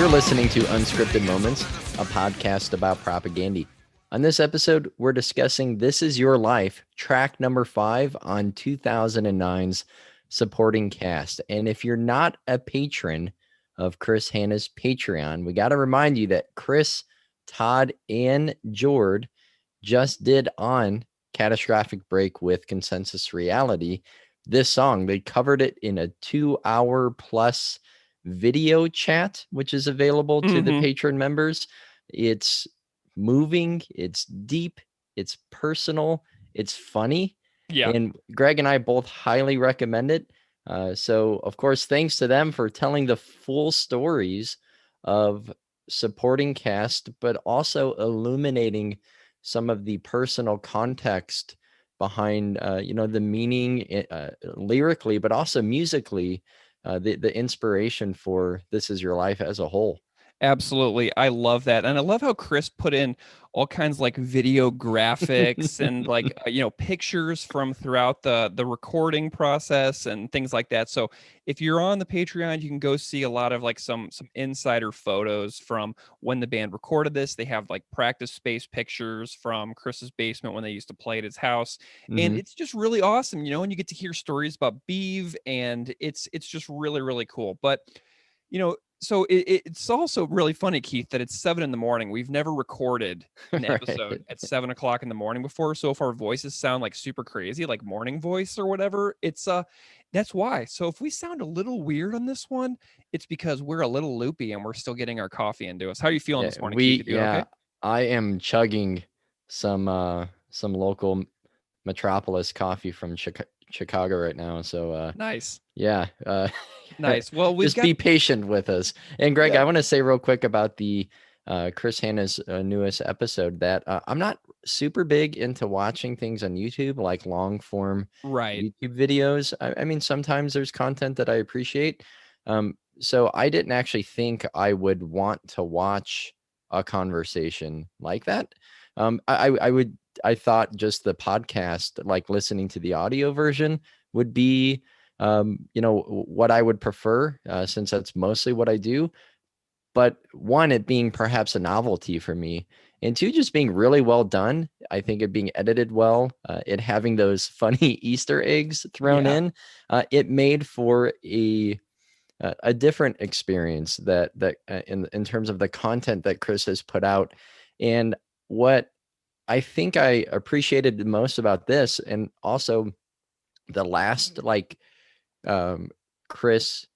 You're listening to Unscripted Moments, a podcast about propaganda. On this episode, we're discussing This Is Your Life, track number 5 on 2009's Supporting Caste. And if you're not a patron of Chris Hanna's Patreon, we got to remind you that Chris, Todd, and Jord just did on Catastrophic Break with Consensus Reality this song. They covered it in a 2-hour plus video chat, which is available to the patron members. It's moving, it's deep, it's personal, it's funny. Yeah. And Greg and I both highly recommend it. So, of course, thanks to them for telling the full stories of supporting Caste, but also illuminating some of the personal context behind, the meaning lyrically, but also musically, the inspiration for This Is Your Life as a whole. Absolutely. I love that. And I love how Chris put in all kinds like video graphics and like, pictures from throughout the recording process and things like that. So if you're on the Patreon, you can go see a lot of like some insider photos from when the band recorded this. They have like practice space pictures from Chris's basement when they used to play at his house. And it's just really awesome, and you get to hear stories about Beeve, and it's just really, really cool. But, so it's also really funny, Keith, that it's 7 a.m. We've never recorded an episode at 7 o'clock in the morning before. So if our voices sound like super crazy, like morning voice or whatever, it's that's why. So if we sound a little weird on this one, it's because we're a little loopy and we're still getting our coffee into us. How are you feeling this morning, Keith? You okay? I am chugging some local Metropolis coffee from Chicago right now. So nice. Yeah. Nice. Well, be patient with us. And Greg, I want to say real quick about the Chris Hanna's newest episode that I'm not super big into watching things on YouTube, like long form YouTube videos. I mean, sometimes there's content that I appreciate. So I didn't actually think I would want to watch a conversation like that. I thought just the podcast, like listening to the audio version, would be what I would prefer, since that's mostly what I do. But one, it being perhaps a novelty for me, and two, just being really well done. I think it being edited well, it having those funny Easter eggs thrown in, it made for a different experience that in terms of the content that Chris has put out. And what I think I appreciated the most about this, and also the last Chris,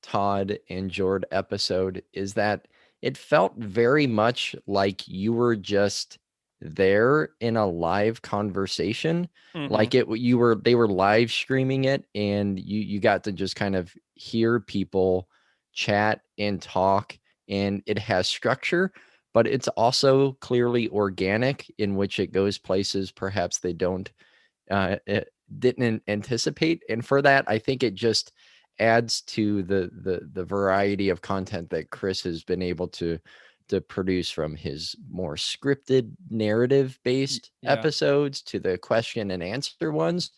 Todd, and Jord episode, is that it felt very much like you were just there in a live conversation. Like they were live streaming it, and you got to just kind of hear people chat and talk, and it has structure, but it's also clearly organic, in which it goes places perhaps they didn't anticipate. And for that, I think it just adds to the variety of content that Chris has been able to produce, from his more scripted narrative based episodes to the question and answer ones.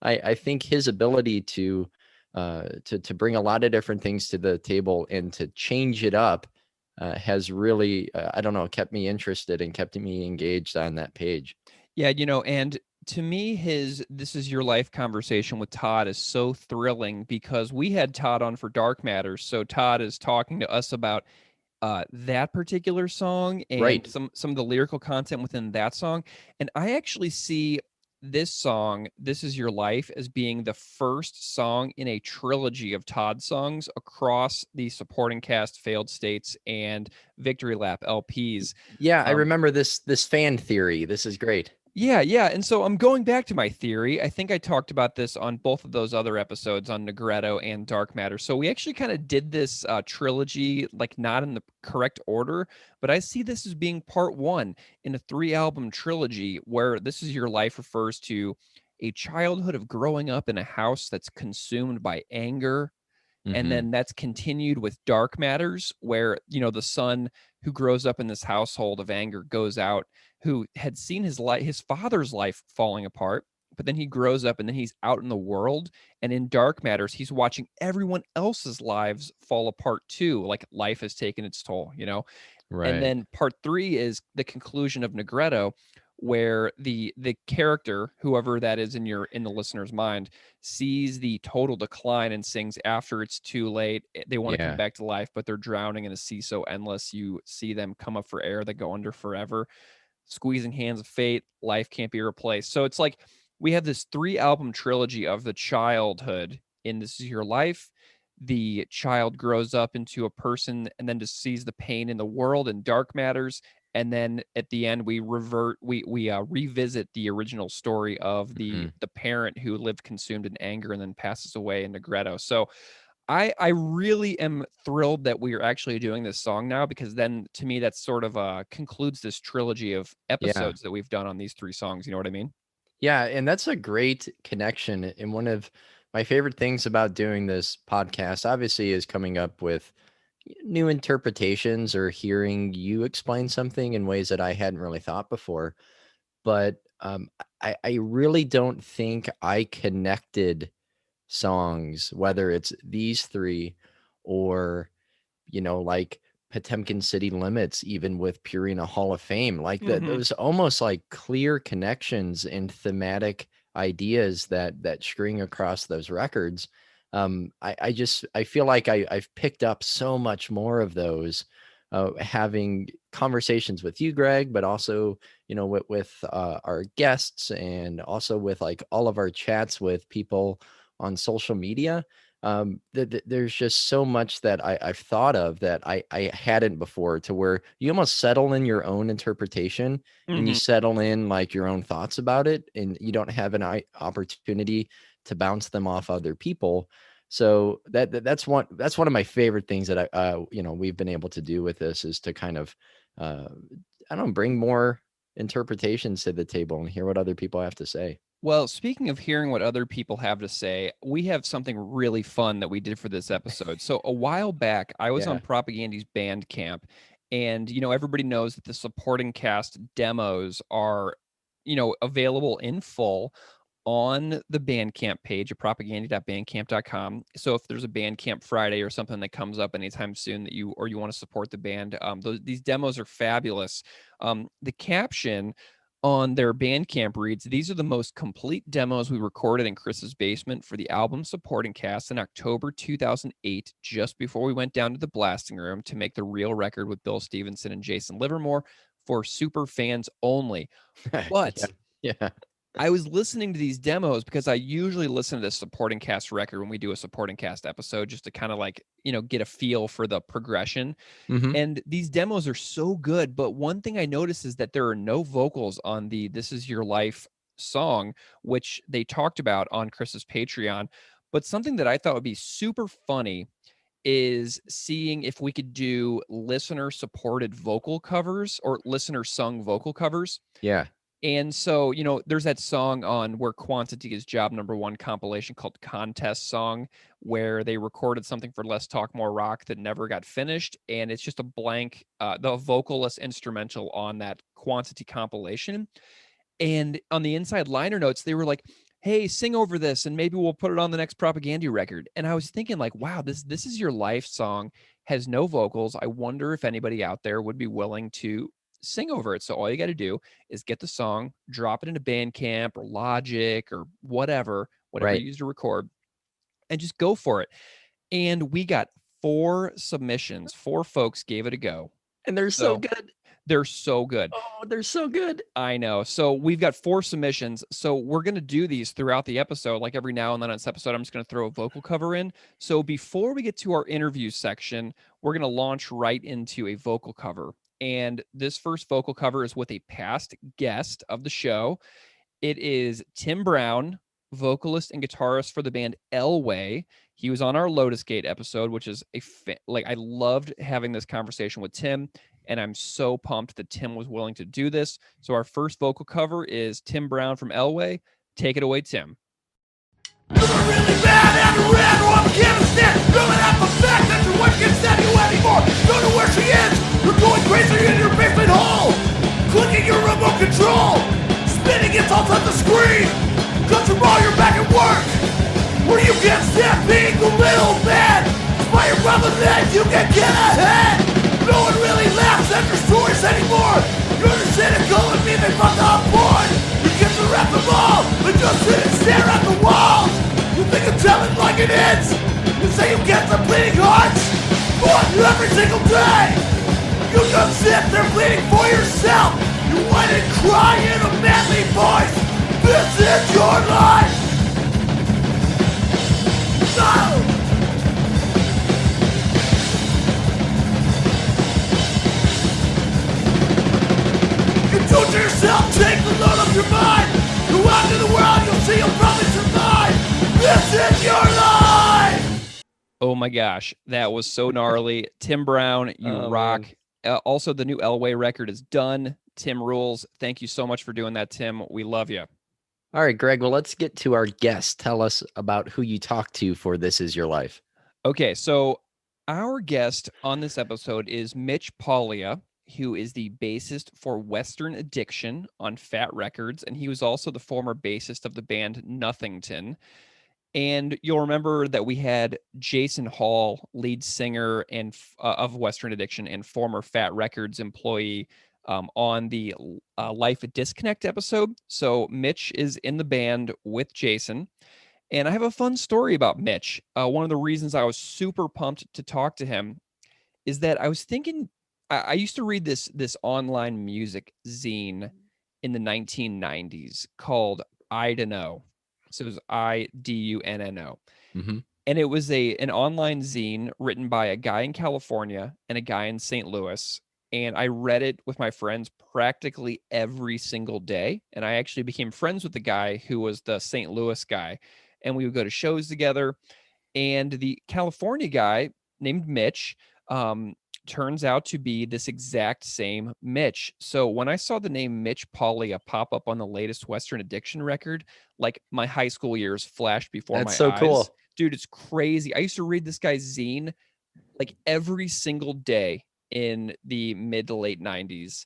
I think his ability to bring a lot of different things to the table and to change it up has really, kept me interested and kept me engaged on that page. Yeah, and to me, This Is Your Life conversation with Todd is so thrilling, because we had Todd on for Dark Matters. So Todd is talking to us about that particular song and some of the lyrical content within that song. And I actually see this song, This Is Your Life, as being the first song in a trilogy of Todd songs across the Supporting Cast, Failed States, and Victory Lap LPs. Yeah, I remember this fan theory. This is great. Yeah. And so I'm going back to my theory. I think I talked about this on both of those other episodes on Negretto and Dark Matter. So we actually kind of did this trilogy, like not in the correct order, but I see this as being part 1 in a 3-album trilogy, where This Is Your Life refers to a childhood of growing up in a house that's consumed by anger. And then that's continued with Dark Matters, where, the son who grows up in this household of anger goes out, who had seen his father's life falling apart, but then he grows up and then he's out in the world, and in Dark Matters, he's watching everyone else's lives fall apart too. Like life has taken its toll, you know? Right. And then part 3 is the conclusion of Negretto, where the character, whoever that is in the listener's mind, sees the total decline and sings after it's too late. They want to come back to life, but they're drowning in a sea so endless. You see them come up for air, they go under forever. Squeezing hands of fate, life can't be replaced. So it's like we have this 3-album trilogy of the childhood in This Is Your Life. The child grows up into a person and then just sees the pain in the world in Dark Matters. And then at the end, we revisit the original story of the parent who lived consumed in anger and then passes away in Negretto. So I really am thrilled that we are actually doing this song now, because then to me, that sort of concludes this trilogy of episodes that we've done on these 3 songs. You know what I mean? Yeah. And that's a great connection. And one of my favorite things about doing this podcast, obviously, is coming up with new interpretations or hearing you explain something in ways that I hadn't really thought before. But I really don't think I connected songs, whether it's these 3 or, like Potemkin City Limits, even with Purina Hall of Fame, like those almost like clear connections and thematic ideas that string across those records. I feel like I've picked up so much more of those, having conversations with you, Greg, but also, with our guests, and also with like all of our chats with people on social media. There's just so much that I've thought of that I hadn't before, to where you almost settle in your own interpretation and you settle in like your own thoughts about it, and you don't have an opportunity to bounce them off other people. So that's one of my favorite things that we've been able to do with this, is to kind of bring more interpretations to the table and hear what other people have to say. Well, speaking of hearing what other people have to say, we have something really fun that we did for this episode. So a while back, I was on Propagandy's Bandcamp, and, everybody knows that the supporting cast demos are, available in full on the Bandcamp page at propagandy.bandcamp.com. So if there's a Bandcamp Friday or something that comes up anytime soon that you want to support the band, these demos are fabulous. The caption on their Bandcamp reads, "These are the most complete demos we recorded in Chris's basement for the album supporting cast in October 2008, just before we went down to the blasting room to make the real record with Bill Stevenson and Jason Livermore for super fans only." But I was listening to these demos because I usually listen to the supporting cast record when we do a supporting cast episode, just to kind of like, get a feel for the progression. And these demos are so good. But one thing I noticed is that there are no vocals on the This Is Your Life song, which they talked about on Chris's Patreon. But something that I thought would be super funny is seeing if we could do listener supported vocal covers or listener sung vocal covers. Yeah. And so, there's that song on Where Quantity Is Job Number One compilation called Contest Song, where they recorded something for Less Talk More Rock that never got finished. And it's just a blank, the vocalist instrumental on that Quantity compilation. And on the inside liner notes, they were like, "Hey, sing over this and maybe we'll put it on the next Propaganda record." And I was thinking like, wow, this Is Your Life song has no vocals. I wonder if anybody out there would be willing to sing over it. So all you got to do is get the song, drop it into Bandcamp or Logic or whatever you use to record, and just go for it. And we got 4 submissions. 4 folks gave it a go. And they're so good. They're so good. Oh, they're so good. I know. So we've got 4 submissions. So we're going to do these throughout the episode. Like every now and then on this episode, I'm just going to throw a vocal cover in. So before we get to our interview section, we're going to launch right into a vocal cover. And this first vocal cover is with a past guest of the show. It is Tim Browne, vocalist and guitarist for the band Elway. He was on our Lotus Gate episode, which is I loved having this conversation with Tim, and I'm so pumped that Tim was willing to do this. So our first vocal cover is Tim Browne from Elway. Take it away, Tim. Really bad and red or I can't stand. Filling out the fact that your wife can't stand you anymore. Don't know where she is. You're going crazy in your basement hole. Clicking your remote control. Spinning it all on the screen. Cause tomorrow you're back at work, where you can't stand being the little man. By your brother then you can get ahead. No one really laughs at your stories anymore. You understand it calling me, they fucked up bored. You get to rap them all, but just sit and stare at the walls. You think of telling like it is. You say you get the bleeding hearts, but every single day you just sit there bleeding for yourself. You whine and cry in a manly voice. This is your life. No! Do to yourself, take the load off your mind. Go out into the world, you'll see you'll probably survive. This is your life. Oh my gosh, that was so gnarly. Tim Browne, you rock. Also, the new Elway record is done. Tim rules. Thank you so much for doing that, Tim. We love you. All right, Greg, well, let's get to our guest. Tell us about who you talked to for This Is Your Life. Okay, so our guest on this episode is Mitch Paglia, who is the bassist for Western Addiction on Fat Records, and he was also the former bassist of the band Nothington. And you'll remember that we had Jason Hall, lead singer and of Western Addiction and former Fat Records employee, on the Life at Disconnect episode. So Mitch is in the band with Jason. And I have a fun story about Mitch. One of the reasons I was super pumped to talk to him is that I was thinking, I used to read this online music zine in the 1990s called I Dunno. So it was IDUNNO. Mm-hmm. And it was an online zine written by a guy in California and a guy in St. Louis. And I read it with my friends practically every single day. And I actually became friends with the guy who was the St. Louis guy. And we would go to shows together. And the California guy named Mitch turns out to be this exact same Mitch. So when I saw the name Mitch Paglia pop up on the latest Western Addiction record, like my high school years flashed before my eyes. That's so cool. Dude, it's crazy. I used to read this guy's zine like every single day in the mid to late 90s.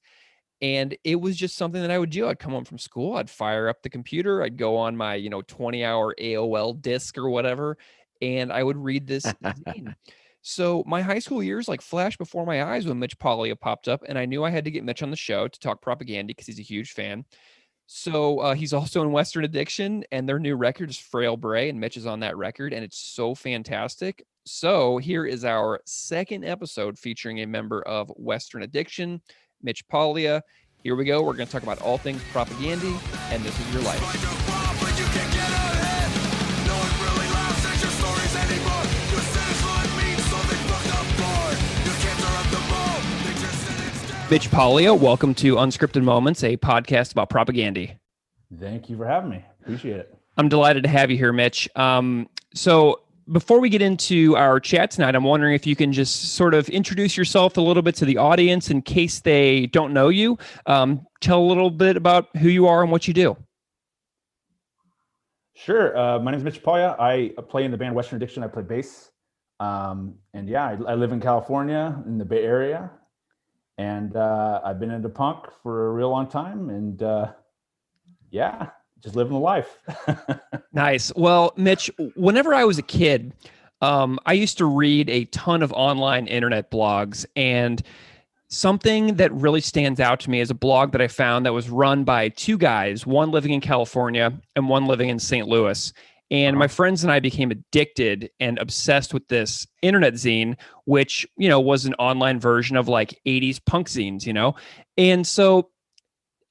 And it was just something that I would do. I'd come home from school, I'd fire up the computer, I'd go on my, 20-hour AOL disk or whatever, and I would read this zine. So my high school years like flashed before my eyes when Mitch Paglia popped up, and I knew I had to get Mitch on the show to talk propaganda because he's a huge fan. So he's also in Western Addiction, and their new record is Frail Bray, and Mitch is on that record, and it's so fantastic. So here is our second episode featuring a member of Western Addiction, Mitch Paglia. Here we go. We're going to talk about all things propaganda, and This Is Your Life. Mitch Paglia, welcome to Unscripted Moments, a podcast about propaganda. Thank you for having me. Appreciate it. I'm delighted to have you here, Mitch. So before we get into our chat tonight, I'm wondering if you can just sort of introduce yourself a little bit to the audience in case they don't know you. Tell a little bit about who you are and what you do. Sure. My name is Mitch Paglia. I play in the band Western Addiction. I play bass. And yeah, I live in California in the Bay Area. And I've been into punk for a real long time. And yeah, just living the life. Nice. Well, Mitch, whenever I was a kid, I used to read a ton of online internet blogs, and something that really stands out to me is a blog that I found that was run by two guys, one living in California and one living in St. Louis. And my friends and I became addicted and obsessed with this internet zine, which, was an online version of like 80s punk zines, And so,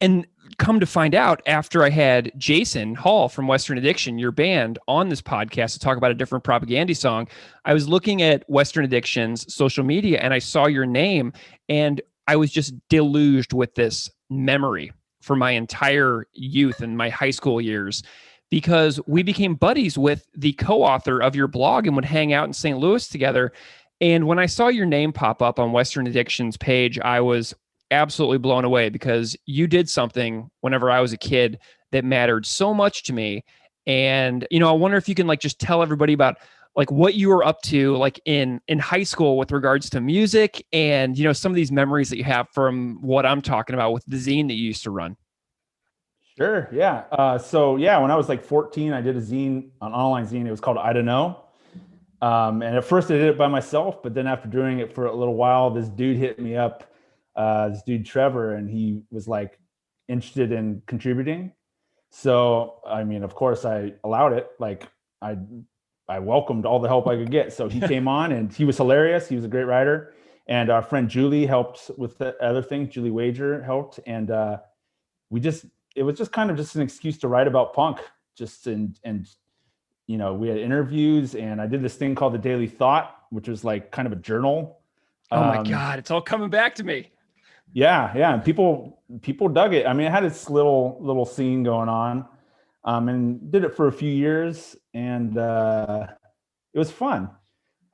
and come to find out, after I had Jason Hall from Western Addiction, your band, on this podcast to talk about a different propaganda song, I was looking at Western Addiction's social media and I saw your name, and I was just deluged with this memory for my entire youth and my high school years, because we became buddies with the co-author of your blog and would hang out in St. Louis together. And when I saw your name pop up on Western Addiction's page, I was absolutely blown away, because you did something whenever I was a kid that mattered so much to me. And, I wonder if you can just tell everybody about what you were up to in high school with regards to music and, some of these memories that you have from what I'm talking about with the zine that you used to run. Sure. Yeah. So yeah, when I was like 14, I did a zine, an online zine. It was called I Don't Know. And at first I did it by myself, but then after doing it for a little while, this dude hit me up, this dude Trevor, and he was like interested in contributing. So I mean, of course, I allowed it. Like I, I welcomed all the help I could get. So he came on, and he was hilarious. He was a great writer, and our friend Julie helped with the other things. Julie Wager helped, and we just it was just kind of just an excuse to write about punk. Just and you know, we had interviews, and I did this thing called the Daily Thought, which was like kind of a journal. Oh my God, it's all coming back to me. Yeah, and people dug it. I mean, it had its little scene going on, and did it for a few years, and it was fun.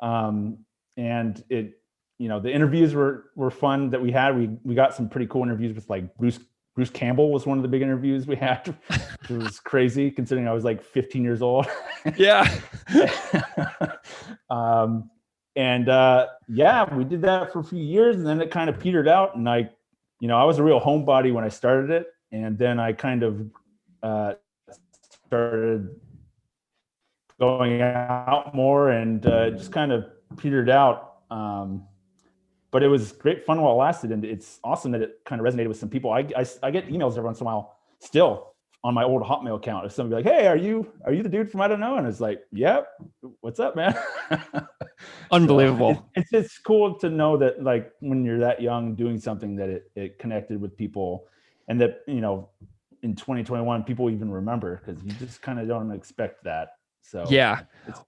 And it, you know, the interviews were fun that we had. We got some pretty cool interviews with like Bruce Campbell was one of the big interviews we had. It was crazy considering I was like 15 years old. Yeah. Yeah, we did that for a few years, and then it kind of petered out. And I was a real homebody when I started it, and then I kind of started going out more, and just kind of petered out. But it was great fun while it lasted, and it's awesome that it kind of resonated with some people. I get emails every once in a while still on my old Hotmail account. If somebody like, "Hey, are you the dude from I Don't Know?" And it's like, "Yep, what's up, man?" Unbelievable. So it's just cool to know that, like, when you're that young doing something, that it connected with people, and that, you know, in 2021 people even remember, because you just kind of don't expect that. So yeah,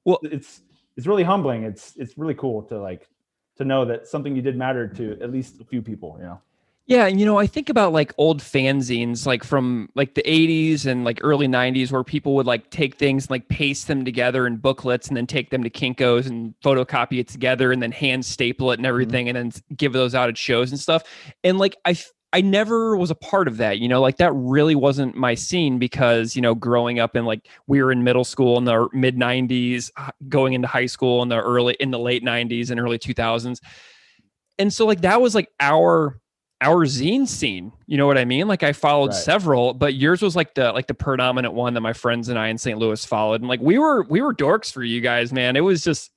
it's really humbling. It's really cool to know that something you did mattered to at least a few people, you know? Yeah. And, you know, I think about like old fanzines, like from like the 80s and like early 90s, where people would like take things and like paste them together in booklets and then take them to Kinko's and photocopy it together and then hand staple it and everything, and then give those out at shows and stuff. And like, I never was a part of that, you know, like that really wasn't my scene, because, you know, growing up in like, we were in middle school in the mid 90s, going into high school in the late 90s and early 2000s. And so like, that was like our zine scene, you know what I mean? Like I followed several, but yours was like the predominant one that my friends and I in St. Louis followed. And like, we were dorks for you guys, man. It was just,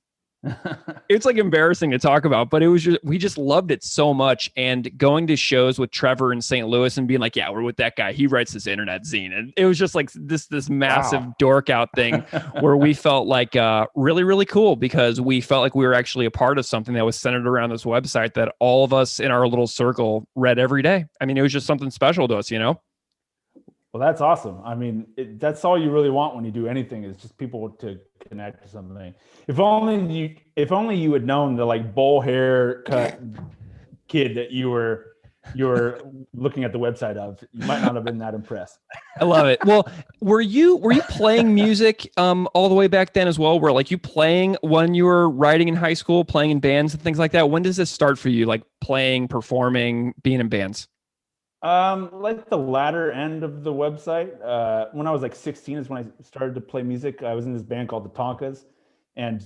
it's like embarrassing to talk about, but it was just, we just loved it so much. And going to shows with Trevor in St. Louis and being like, yeah, we're with that guy, he writes this internet zine, and it was just like this massive dork out thing where we felt like really, really cool, because we felt like we were actually a part of something that was centered around this website that all of us in our little circle read every day. I mean, it was just something special to us, you know? Well, that's awesome. I mean, that's all you really want when you do anything, is just people to connect to something. If only you had known the like bowl haircut kid that you were looking at the website of, you might not have been that impressed. I love it. Well, were you playing music all the way back then as well? Were like you playing when you were writing in high school, playing in bands and things like that? When does this start for you? Like playing, performing, being in bands? Like the latter end of the website. When I was like 16 is when I started to play music. I was in this band called the Tonkas, and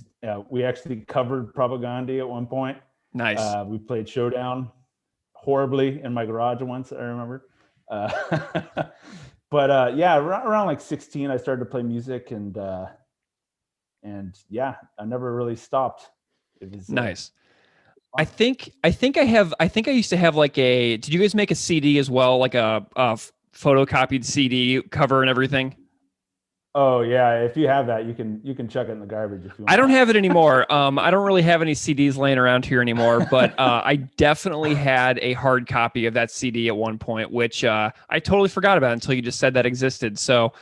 we actually covered Propaganda at one point. Nice. We played Showdown horribly in my garage once, I remember. But yeah, around like 16, I started to play music, and yeah, I never really stopped. It was nice. I think I used to have like did you guys make a CD as well? Like a photocopied CD cover and everything? Oh yeah. If you have that, you can chuck it in the garbage if you want. I don't have it anymore. I don't really have any CDs laying around here anymore, but I definitely had a hard copy of that CD at one point, which I totally forgot about until you just said that existed. So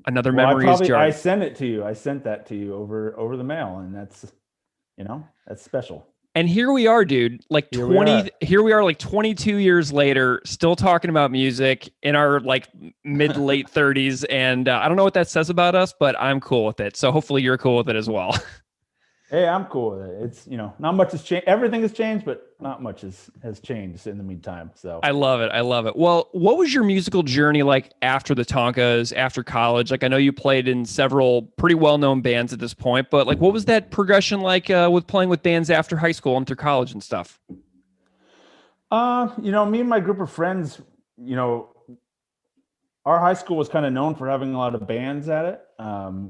another memory is jarred. I sent it to you. I sent that to you over the mail, and that's special. And here we are, dude, like here we are like 22 years later, still talking about music in our like mid to late 30s. And I don't know what that says about us, but I'm cool with it. So hopefully you're cool with it as well. Hey, I'm cool with it. It's, not much has changed. Everything has changed, but not much has changed in the meantime. So I love it. I love it. Well, what was your musical journey like after the Tonkas, after college? Like, I know you played in several pretty well-known bands at this point, but like, what was that progression like with playing with bands after high school and through college and stuff? Me and my group of friends, our high school was kind of known for having a lot of bands at it.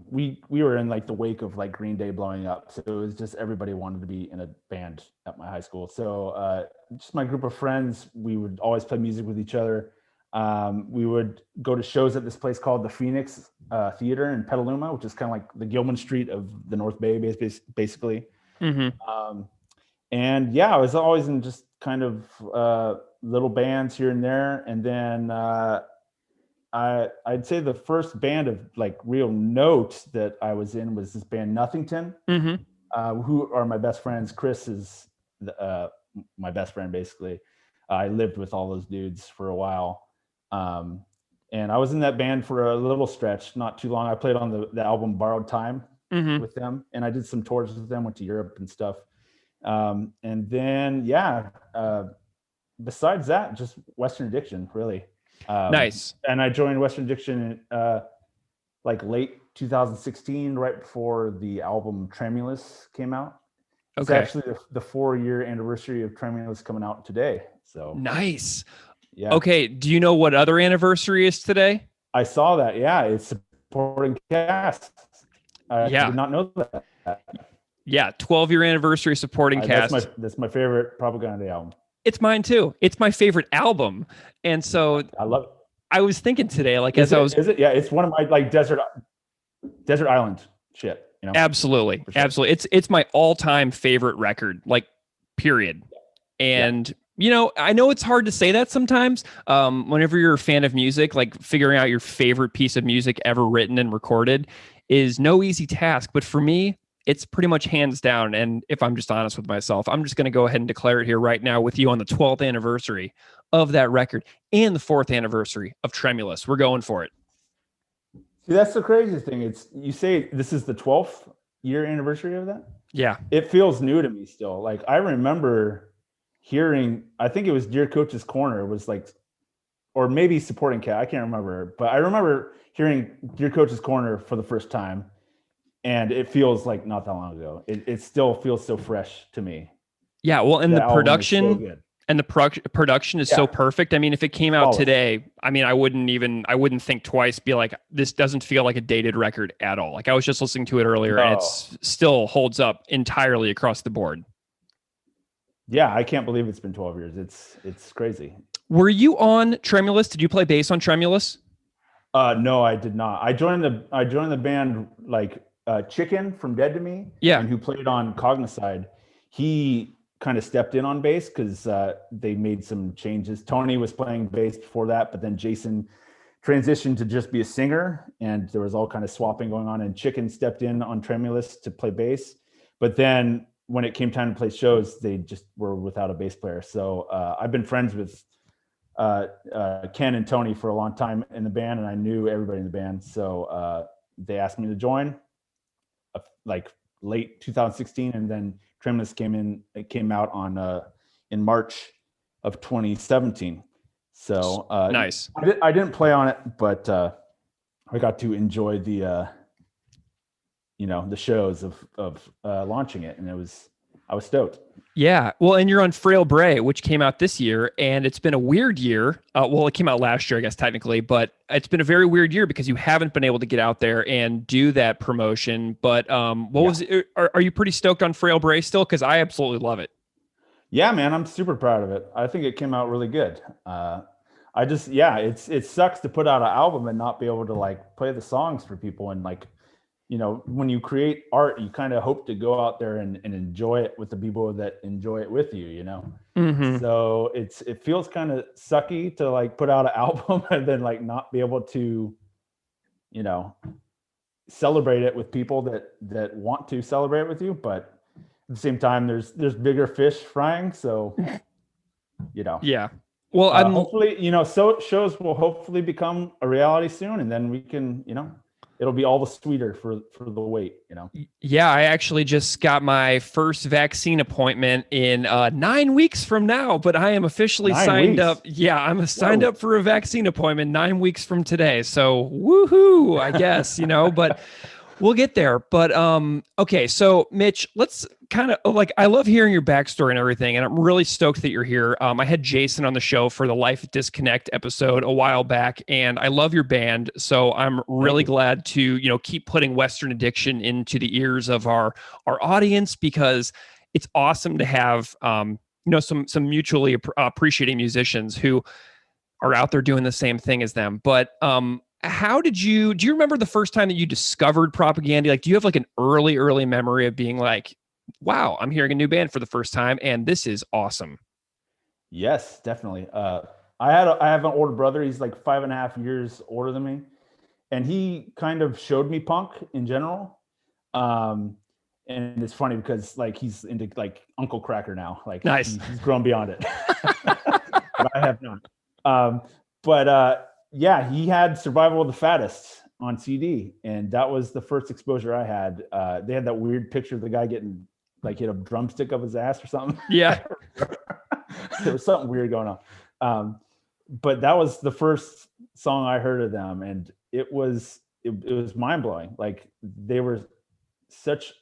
We were in like the wake of like Green Day blowing up, so it was just everybody wanted to be in a band at my high school. So just my group of friends, we would always play music with each other. We would go to shows at this place called the Phoenix Theater in Petaluma, which is kind of like the Gilman Street of the North Bay, basically. Mm-hmm. And yeah, I was always in just kind of little bands here and there. And then I'd say the first band of like real note that I was in was this band Nothington, who are my best friends. Chris is my best friend, basically. I lived with all those dudes for a while. And I was in that band for a little stretch, not too long. I played on the album Borrowed Time with them, and I did some tours with them, went to Europe and stuff. And then, besides that, just Western Addiction, really. Nice. And I joined Western Addiction like late 2016, right before the album Tremulous came out. It's actually the 4-year anniversary of Tremulous coming out today. So nice. Yeah. Okay. Do you know what other anniversary is today? I saw that. Yeah, it's supporting Caste. I did not know that. Yeah, 12-year anniversary supporting Caste. That's my favorite Propaganda album. It's mine too. It's my favorite album, and so I love it. I was thinking today, like Is it? Yeah, it's one of my like desert island shit. You know? Absolutely, sure. Absolutely. It's my all-time favorite record, like period. And you know, I know it's hard to say that sometimes. Whenever you're a fan of music, like figuring out your favorite piece of music ever written and recorded is no easy task. But for me, it's pretty much hands down. And if I'm just honest with myself, I'm just going to go ahead and declare it here right now with you on the 12th anniversary of that record and the 4th anniversary of Tremulous. We're going for it. See, that's the crazy thing. It's, you say this is the 12th year anniversary of that? Yeah. It feels new to me still. Like I remember hearing, I think it was Dear Coach's Corner. It was like, or maybe Supporting Cat. I can't remember, but I remember hearing Dear Coach's Corner for the first time. And it feels like not that long ago. It still feels so fresh to me. Yeah, well, and the production and the production is so perfect. I mean, if it came out today, I mean, I wouldn't think twice. Be like, this doesn't feel like a dated record at all. Like I was just listening to it earlier, and it's still holds up entirely across the board. Yeah, I can't believe it's been 12 years. It's crazy. Were you on Tremulous? Did you play bass on Tremulous? No, I did not. I joined the band like. Chicken from Dead to Me, and who played on Cognicide, he kind of stepped in on bass because they made some changes. Tony was playing bass before that, but then Jason transitioned to just be a singer, and there was all kind of swapping going on, and Chicken stepped in on Tremulous to play bass. But then when it came time to play shows, they just were without a bass player. So I've been friends with Ken and Tony for a long time in the band, and I knew everybody in the band. So they asked me to join. Like late 2016, and then Tremulous came out on in March of 2017. So nice. I didn't play on it, but I got to enjoy the the shows of launching it, and I was stoked. Yeah. Well, and you're on Frail Bray, which came out this year, and it's been a weird year. Well, it came out last year, I guess, technically, but it's been a very weird year because you haven't been able to get out there and do that promotion. But was it? Are you pretty stoked on Frail Bray still? Because I absolutely love it. Yeah, man, I'm super proud of it. I think it came out really good. It sucks to put out an album and not be able to like play the songs for people, and like, when you create art, you kind of hope to go out there and enjoy it with the people that enjoy it with you, Mm-hmm. So it feels kind of sucky to like put out an album and then like not be able to, celebrate it with people that want to celebrate it with you. But at the same time, there's bigger fish frying. So, Yeah. Well, hopefully, so shows will hopefully become a reality soon, and then we can, it'll be all the sweeter for the wait, Yeah, I actually just got my first vaccine appointment in 9 weeks from now, but I am officially signed up. Yeah, I'm signed up for a vaccine appointment 9 weeks from today. So woohoo, I guess, but We'll get there, but okay. So Mitch, let's kind of like, I love hearing your backstory and everything, and I'm really stoked that you're here. I had Jason on the show for the Life Disconnect episode a while back, and I love your band. So I'm really glad to keep putting Western Addiction into the ears of our audience, because it's awesome to have some mutually appreciating musicians who are out there doing the same thing as them. But how do you remember the first time that you discovered Propaganda? Like, do you have like an early memory of being like, wow, I'm hearing a new band for the first time and this is awesome? Yes, definitely. I have an older brother. He's like 5.5 years older than me. And he kind of showed me punk in general. And it's funny because like he's into like Uncle Cracker now. Like nice. He's grown beyond it. But I have not. Yeah, he had Survival of the Fattest on CD, and that was the first exposure I had. They had that weird picture of the guy getting like hit a drumstick up his ass or something. Yeah. There was something weird going on. But that was the first song I heard of them, and it was mind-blowing. Like, they were such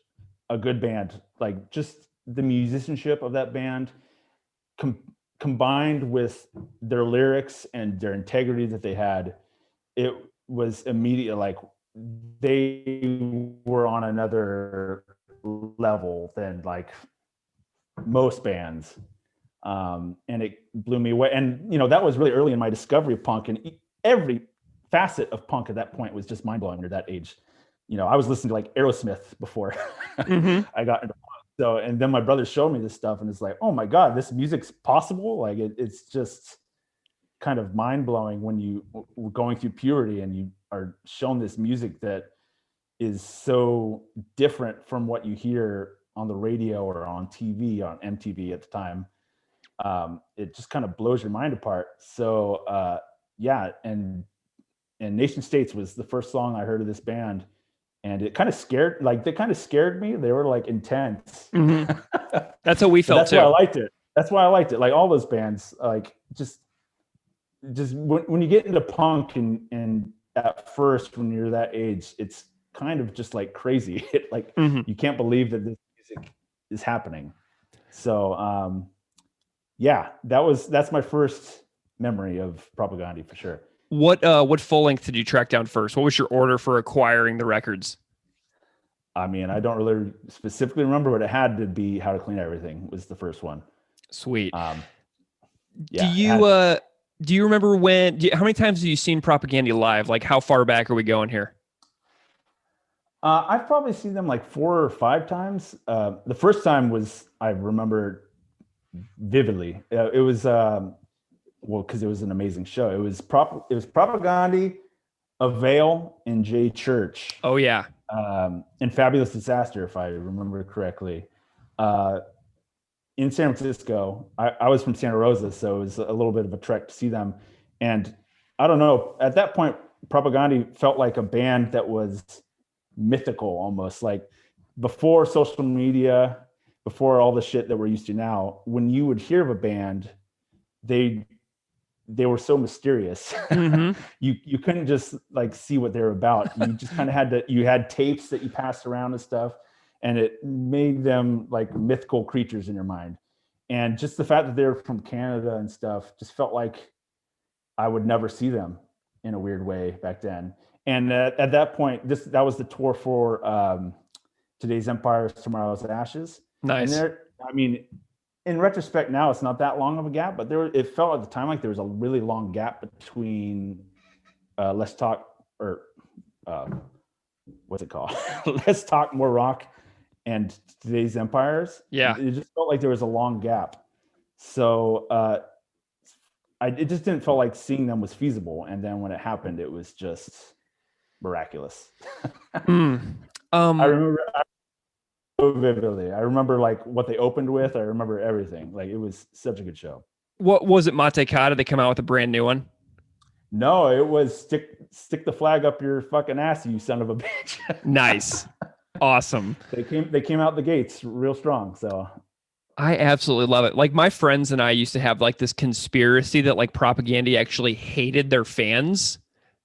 a good band. Like, just the musicianship of that band combined with their lyrics and their integrity that they had, it was immediate. Like, they were on another level than like most bands. And it blew me away. And, that was really early in my discovery of punk, and every facet of punk at that point was just mind blowing when you're that age. I was listening to like Aerosmith before I got into punk. So, and then my brother showed me this stuff, and it's like, oh my God, this music's possible. Like, it's just kind of mind blowing when you were going through puberty and you are shown this music that is so different from what you hear on the radio or on TV, on MTV at the time. It just kind of blows your mind apart. So, yeah. And Nation States was the first song I heard of this band. And it kind of scared me. They were like intense. Mm-hmm. That's how we felt too. That's why I liked it. Like, all those bands, like just when you get into punk and at first, when you're that age, it's kind of just like crazy. You can't believe that this music is happening. So, yeah, that's my first memory of Propaganda for sure. What full length did you track down first? What was your order for acquiring the records? I mean, I don't really specifically remember, but it had to be How to Clean Everything was the first one. Sweet. Yeah, do you remember how many times have you seen Propaganda live? Like, how far back are we going here? I've probably seen them like 4 or 5 times. The first time I remember vividly. It was because it was an amazing show. It was Propaganda, Avail, and Jay Church. Oh yeah. And Fabulous Disaster, if I remember correctly. In San Francisco. I was from Santa Rosa, so it was a little bit of a trek to see them. And I don't know, at that point, Propaganda felt like a band that was mythical almost. Like, before social media, before all the shit that we're used to now, when you would hear of a band, they were so mysterious. Mm-hmm. You couldn't just like see what they're about. You just kind of you had tapes that you passed around and stuff, and it made them like mythical creatures in your mind. And just the fact that they're from Canada and stuff just felt like I would never see them in a weird way back then. And at that point, that was the tour for Today's Empire, Tomorrow's Ashes. Nice. And in retrospect now, it's not that long of a gap, but it felt at the time like there was a really long gap between Let's Talk, or what's it called? Let's Talk More Rock and Today's Empires. Yeah. It just felt like there was a long gap. So it just didn't feel like seeing them was feasible. And then when it happened, it was just miraculous. I remember so vividly. I remember like what they opened with. I remember everything. Like, it was such a good show. What was it? Mate Kata? They come out with a brand new one? No, it was stick the flag up your fucking ass, you son of a bitch. Nice. Awesome. They came out the gates real strong. So I absolutely love it. Like, my friends and I used to have like this conspiracy that like Propaganda actually hated their fans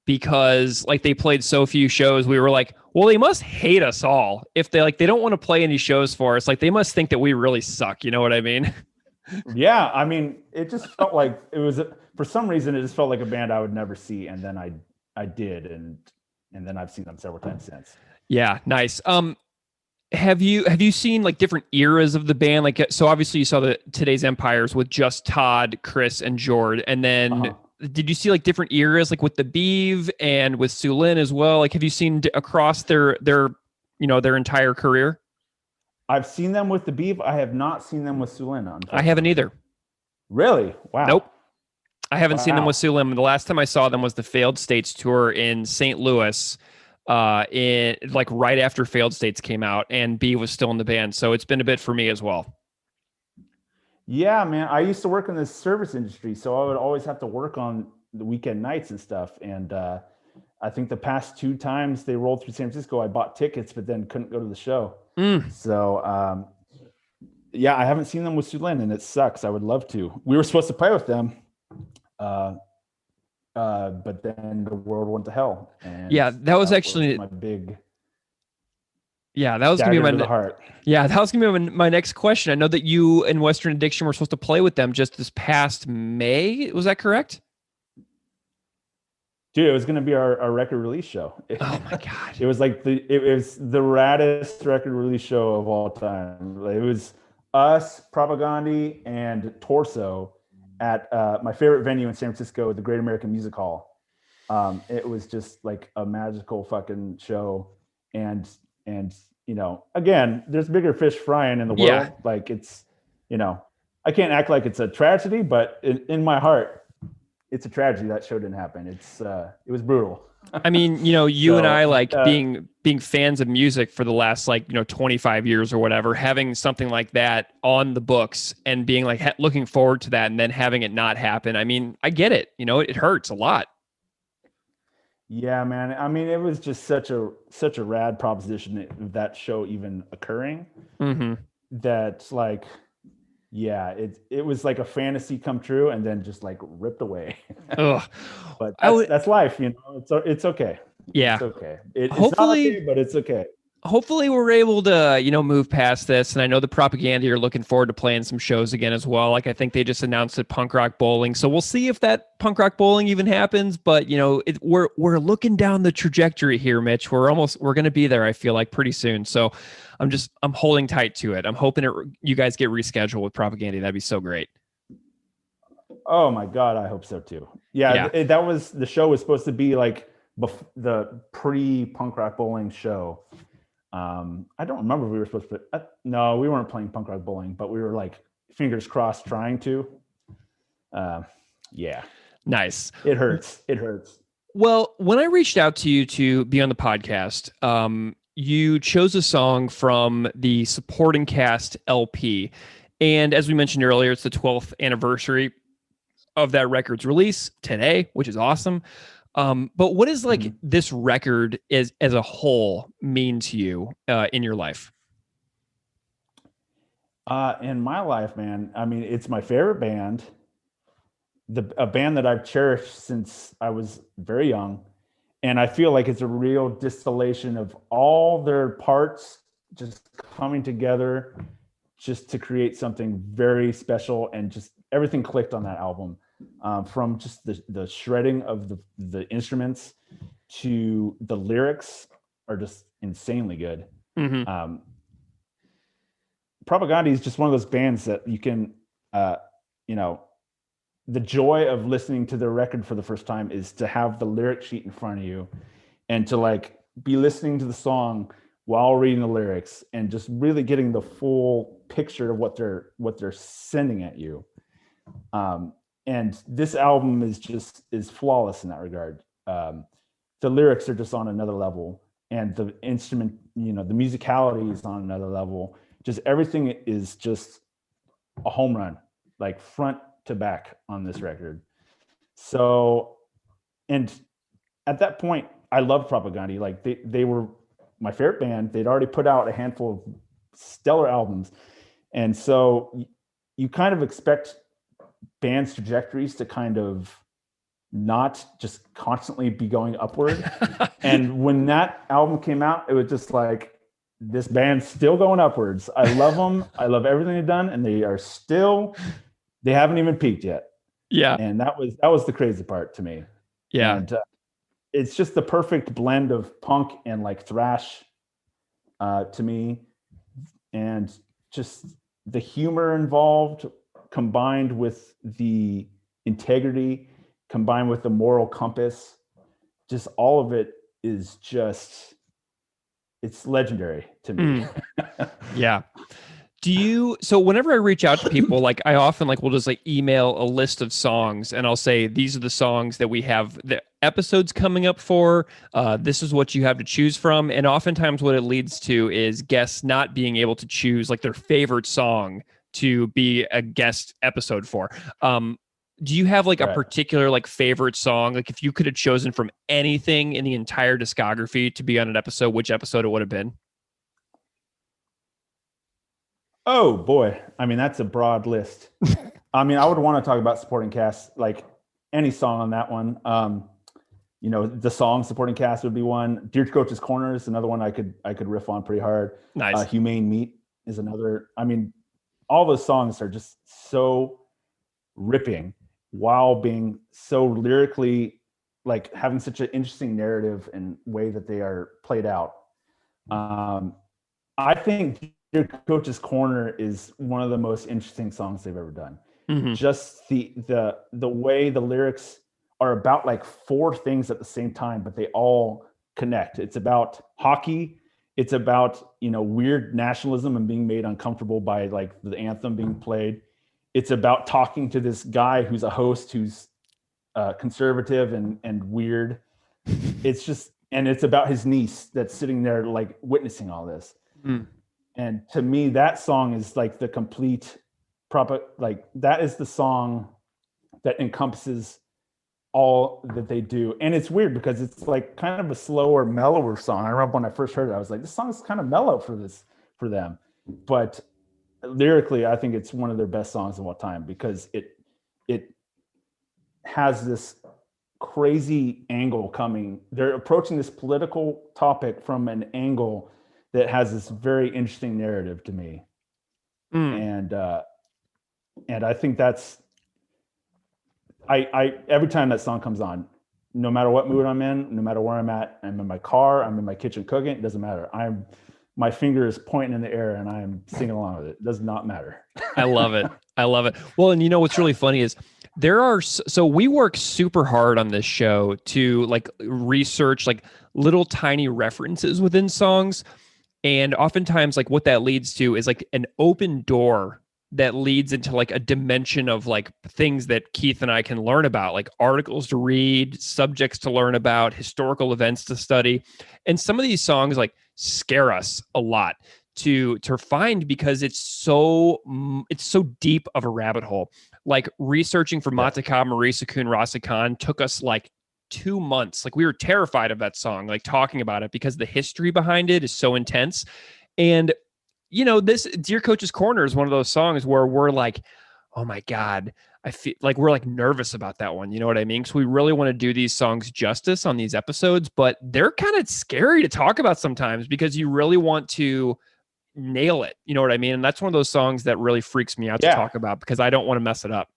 because like they played so few shows. We were like, well, they must hate us all if they don't want to play any shows for us. Like they must think that we really suck. You know what I mean? Yeah, I mean, it just felt like it was for some reason it just felt like a band I would never see, and then I did, and then I've seen them several times since. Yeah, nice. Have you seen like different eras of the band? Like, so obviously you saw the Today's Empires with just Todd, Chris, and Jord, and then did you see like different eras, like with the Beeve and with Sue Lin as well? Like, have you seen across their entire career? I've seen them with the Beeve. I have not seen them with Sue Lin. I haven't either. Really? Wow. Nope. I haven't seen them with Sue Lin. The last time I saw them was the Failed States tour in St. Louis, in like right after Failed States came out, and B was still in the band. So it's been a bit for me as well. Yeah, man. I used to work in the service industry, so I would always have to work on the weekend nights and stuff. And I think the past 2 times they rolled through San Francisco, I bought tickets, but then couldn't go to the show. So yeah, I haven't seen them with Sue Lin, and it sucks. I would love to. We were supposed to play with them, but then the world went to hell. And yeah, that was actually my big. Yeah, that was gonna be my heart. Yeah, that was gonna be my next question. I know that you and Western Addiction were supposed to play with them just this past May. Was that correct? Dude, it was going to be our record release show. Oh my God. It was like it was the raddest record release show of all time. It was us, Propaganda, and Torso at my favorite venue in San Francisco, the Great American Music Hall. It was just like a magical fucking show. And you know, again, there's bigger fish frying in the world. Yeah. Like it's, you know, I can't act like it's a tragedy, but in my heart, it's a tragedy that show didn't happen. It was brutal. I mean, you know, you and I like being fans of music for the last 25 years or whatever, having something like that on the books and being like looking forward to that and then having it not happen. I mean, I get it. You know, it hurts a lot. Yeah, man. I mean, it was just such a rad proposition that show even occurring. Mm-hmm. That like, yeah, it was like a fantasy come true and then just like ripped away. Ugh. But that's life, you know. It's okay. Yeah, it's okay. It's hopefully, not okay, but it's okay. Hopefully we're able to, move past this. And I know the Propaganda are looking forward to playing some shows again as well. Like I think they just announced at Punk Rock Bowling. So we'll see if that Punk Rock Bowling even happens. But, we're looking down the trajectory here, Mitch. We're going to be there, I feel like, pretty soon. So I'm holding tight to it. I'm hoping you guys get rescheduled with Propaganda. That'd be so great. Oh my God. I hope so too. Yeah. The show was supposed to be like the pre-Punk Rock Bowling show. I don't remember if we were supposed to, no, we weren't playing Punk Rock Bowling, but we were like fingers crossed trying to. Yeah. Nice. It hurts. Well, when I reached out to you to be on the podcast, you chose a song from the Supporting Caste LP. And as we mentioned earlier, it's the 12th anniversary of that record's release today, which is awesome. But what does this record as a whole mean to you in your life? In my life, man, I mean, it's my favorite band, a band that I've cherished since I was very young. And I feel like it's a real distillation of all their parts just coming together just to create something very special, and just everything clicked on that album. From just the shredding of the instruments to the lyrics are just insanely good. Mm-hmm. Propaganda is just one of those bands that you can, the joy of listening to the record for the first time is to have the lyric sheet in front of you and to like be listening to the song while reading the lyrics and just really getting the full picture of what they're sending at you. And this album is flawless in that regard. The lyrics are just on another level, and the instrument, the musicality is on another level. Just everything is just a home run, like front to back on this record. So, and at that point, I loved Propaganda. Like they were my favorite band. They'd already put out a handful of stellar albums. And so you kind of expect bands' trajectories to kind of not just constantly be going upward. And when that album came out, it was just like, this band's still going upwards. I love them. I love everything they've done, and they haven't even peaked yet. Yeah. And that was the crazy part to me. Yeah. And it's just the perfect blend of punk and like thrash to me. And just the humor involved combined with the integrity, combined with the moral compass, just all of it is just, it's legendary to me. Yeah. So whenever I reach out to people, like I often will just like email a list of songs, and I'll say, these are the songs that we have the episodes coming up for. This is what you have to choose from. And oftentimes what it leads to is guests not being able to choose like their favorite song to be a guest episode for. Do you have like a particular like favorite song? Like if you could have chosen from anything in the entire discography to be on an episode, which episode it would have been? Oh boy. I mean, that's a broad list. I mean, I would want to talk about supporting cast, like any song on that one. The song supporting cast would be one. Dear Coach's Corner is another one I could riff on pretty hard. Nice. Humane Meat is another. I mean, all those songs are just so ripping while being so lyrically, like having such an interesting narrative and way that they are played out. I think Your Coach's Corner is one of the most interesting songs they've ever done. Mm-hmm. Just the way the lyrics are about like four things at the same time, but they all connect. It's about hockey. It's about, weird nationalism and being made uncomfortable by like the anthem being played. It's about talking to this guy who's a host who's conservative and weird. It's about his niece that's sitting there like witnessing all this. Mm. And to me, that song is like the complete that is the song that encompasses all that they do. And it's weird because it's like kind of a slower, mellower song. I remember when I first heard it, I was like, this song is kind of mellow for them. But lyrically, I think it's one of their best songs of all time because it has this crazy angle coming. They're approaching this political topic from an angle that has this very interesting narrative to me. And I think that's, I every time that song comes on, no matter what mood I'm in, no matter where I'm at, I'm in my car, I'm in my kitchen cooking, it doesn't matter. My finger is pointing in the air and I'm singing along with it. It does not matter. I love it. I love it. Well, and what's really funny is we work super hard on this show to like research like little tiny references within songs. And oftentimes like what that leads to is like an open door that leads into like a dimension of like things that Keith and I can learn about, like articles to read, subjects to learn about, historical events to study. And some of these songs like scare us a lot to find because it's so deep of a rabbit hole. Like researching for Mataka Marisakun Rasakan took us like 2 months. Like we were terrified of that song, like talking about it because the history behind it is so intense. And this Dear Coach's Corner is one of those songs where we're like, oh my God, I feel like we're like nervous about that one. You know what I mean? So we really want to do these songs justice on these episodes, but they're kind of scary to talk about sometimes because you really want to nail it. You know what I mean? And that's one of those songs that really freaks me out to talk about because I don't want to mess it up.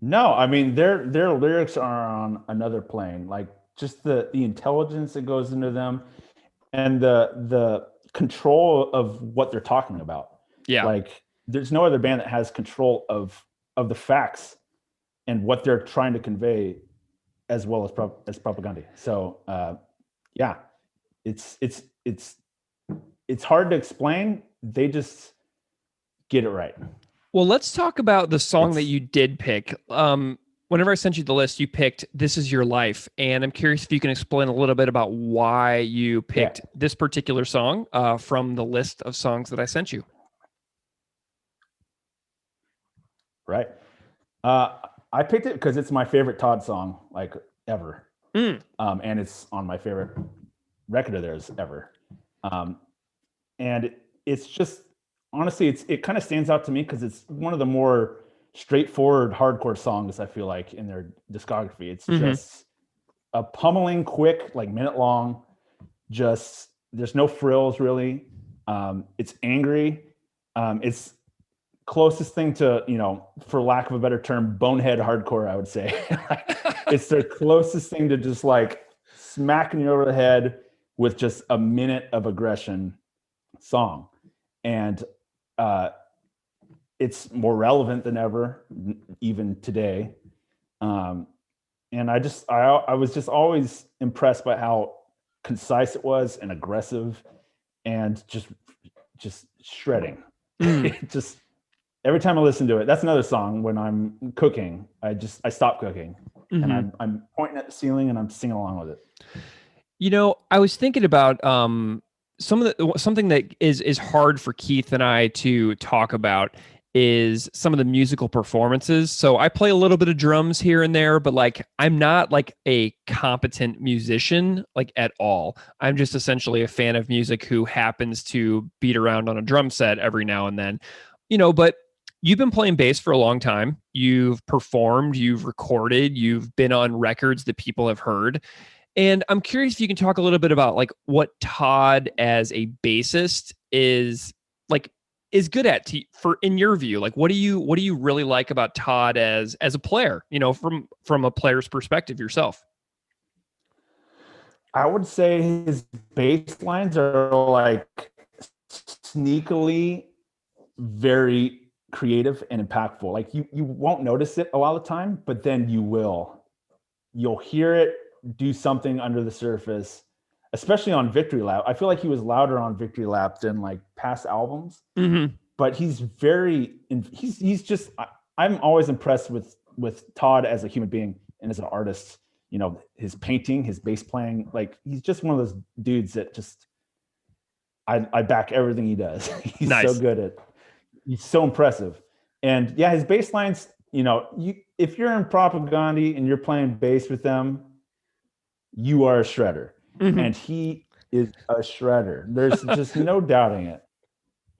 No, I mean, their lyrics are on another plane, like just the intelligence that goes into them. And the control of what they're talking about. Yeah. Like there's no other band that has control of the facts and what they're trying to convey as well as propaganda. So it's hard to explain. They just get it right. Well, let's talk about the song that you did pick. Whenever I sent you the list, you picked This Is Your Life. And I'm curious if you can explain a little bit about why you picked this particular song from the list of songs that I sent you. Right. I picked it because it's my favorite Todd song, like ever. And it's on my favorite record of theirs ever. And it's just, honestly, it kind of stands out to me because it's one of the more straightforward hardcore songs, I feel like, in their discography. It's just a pummeling, quick, like minute long, just there's no frills really. It's angry. It's closest thing to, for lack of a better term, bonehead hardcore, I would say. It's their closest thing to just like smacking you over the head with just a minute of aggression song. And it's more relevant than ever, even today. And I was just always impressed by how concise it was and aggressive and just shredding. Just every time I listen to it, that's another song when I'm cooking, I stop cooking and I'm pointing at the ceiling and I'm singing along with it. I was thinking about something that is hard for Keith and I to talk about is some of the musical performances. So I play a little bit of drums here and there, but like I'm not like a competent musician like at all. I'm just essentially a fan of music who happens to beat around on a drum set every now and then. But you've been playing bass for a long time. You've performed, you've recorded, you've been on records that people have heard. And I'm curious if you can talk a little bit about like what Todd as a bassist is good at in your view. Like what do you really like about Todd as a player, from a player's perspective yourself? I would say his bass lines are like sneakily very creative and impactful. Like you won't notice it a lot of the time, but then you'll hear it do something under the surface, especially on Victory Lap. I feel like he was louder on Victory Lap than like past albums, but he's just, I'm always impressed with Todd as a human being and as an artist, his painting, his bass playing, like he's just one of those dudes that just, I back everything he does. He's nice. So good at, he's so impressive. And yeah, his bass lines, if you're in Propaganda and you're playing bass with them, you are a shredder. And he is a shredder. There's just no doubting it.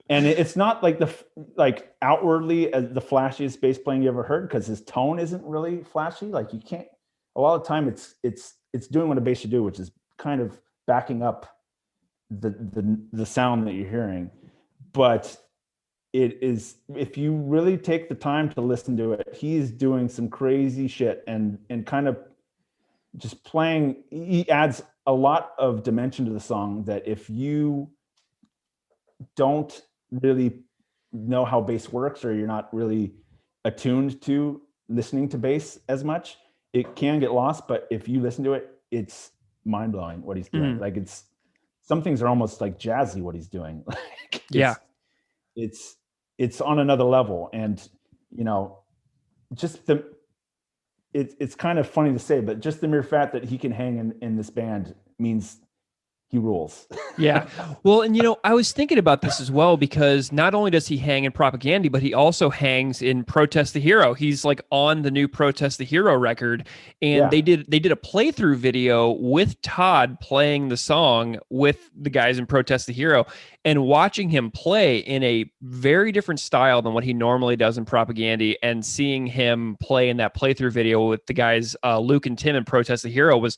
And it's not like outwardly as the flashiest bass playing you ever heard, because his tone isn't really flashy. Like you can't, a lot of time it's doing what a bass should do, which is kind of backing up the sound that you're hearing. But it is, if you really take the time to listen to it, he's doing some crazy shit and kind of just playing. He adds a lot of dimension to the song that if you don't really know how bass works, or you're not really attuned to listening to bass as much, it can get lost. But if you listen to it, it's mind-blowing what he's doing. Like some things are almost like jazzy what he's doing. It's on another level. And just it's kind of funny to say, but just the mere fact that he can hang in this band means he rules. Yeah. Well, and I was thinking about this as well, because not only does he hang in Propaganda, but he also hangs in Protest the Hero. He's like on the new Protest the Hero record. And they did a playthrough video with Todd playing the song with the guys in Protest the Hero, and watching him play in a very different style than what he normally does in Propaganda, and seeing him play in that playthrough video with the guys, Luke and Tim in Protest the Hero, was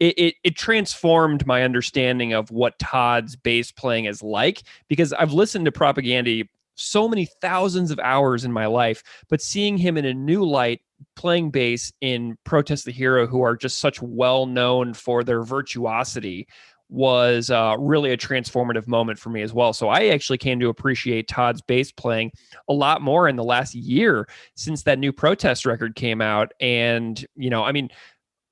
it transformed my understanding of what Todd's bass playing is like, because I've listened to Propaganda so many thousands of hours in my life, but seeing him in a new light playing bass in Protest the Hero, who are just such well known for their virtuosity, was really a transformative moment for me as well. So I actually came to appreciate Todd's bass playing a lot more in the last year since that new Protest record came out. And,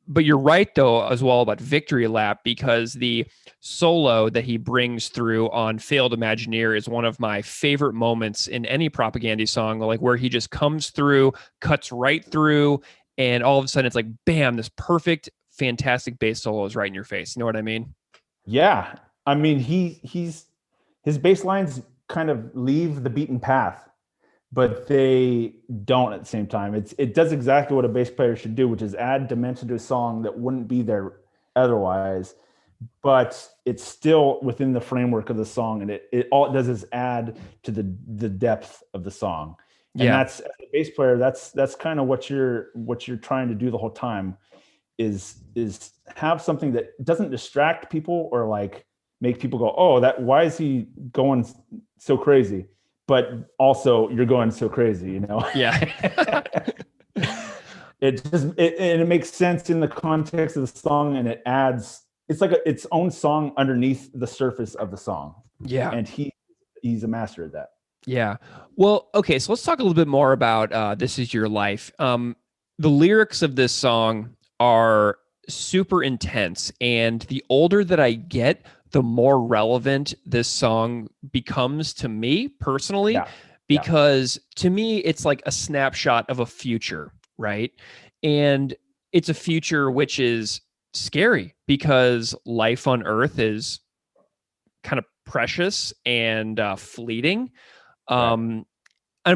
but you're right, though, as well, about Victory Lap, because the solo that he brings through on Failed Imagineer is one of my favorite moments in any Propaganda song, like where he just comes through, cuts right through, and all of a sudden it's like, bam, this perfect, fantastic bass solo is right in your face. You know what I mean? Yeah. I mean, his bass lines kind of leave the beaten path, but they don't at the same time. It does exactly what a bass player should do, which is add dimension to a song that wouldn't be there otherwise, but it's still within the framework of the song. And all it does is add to the depth of the song. And that's, as a bass player, that's kind of what you're trying to do the whole time, is have something that doesn't distract people or like make people go, oh, why is he going so crazy? But also you're going so crazy, you know? Yeah. It makes sense in the context of the song, and it's like its own song underneath the surface of the song. Yeah. And he's a master at that. Yeah. Well, okay, so let's talk a little bit more about This Is Your Life. The lyrics of this song are super intense, and the older that I get, the more relevant this song becomes to me personally, because to me, it's like a snapshot of a future, right? And it's a future which is scary because life on Earth is kind of precious and fleeting. I'm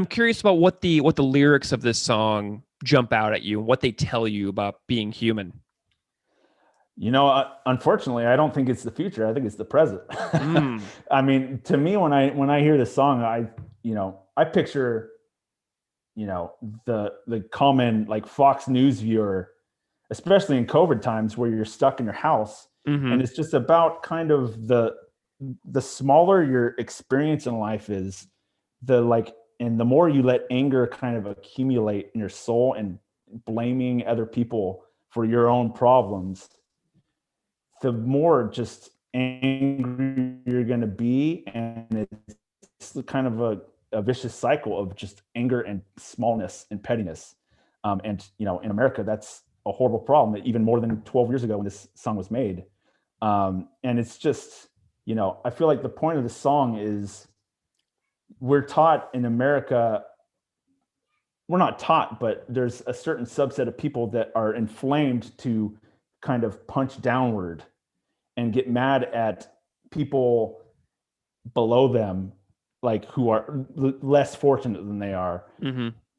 curious about what the lyrics of this song jump out at you, what they tell you about being human. You know, unfortunately, I don't think it's the future. I think it's the present. I mean, to me, when I hear this song, I picture, the common like Fox News viewer, especially in COVID times where you're stuck in your house, and it's just about kind of the smaller your experience in life is, and the more you let anger kind of accumulate in your soul and blaming other people for your own problems, the more just angry you're going to be. And it's kind of a vicious cycle of just anger and smallness and pettiness. And, in America, that's a horrible problem, even more than 12 years ago when this song was made. And it's just, I feel like the point of the song is, we're taught in America, we're not taught, but there's a certain subset of people that are inflamed to kind of punch downward and get mad at people below them, like who are less fortunate than they are,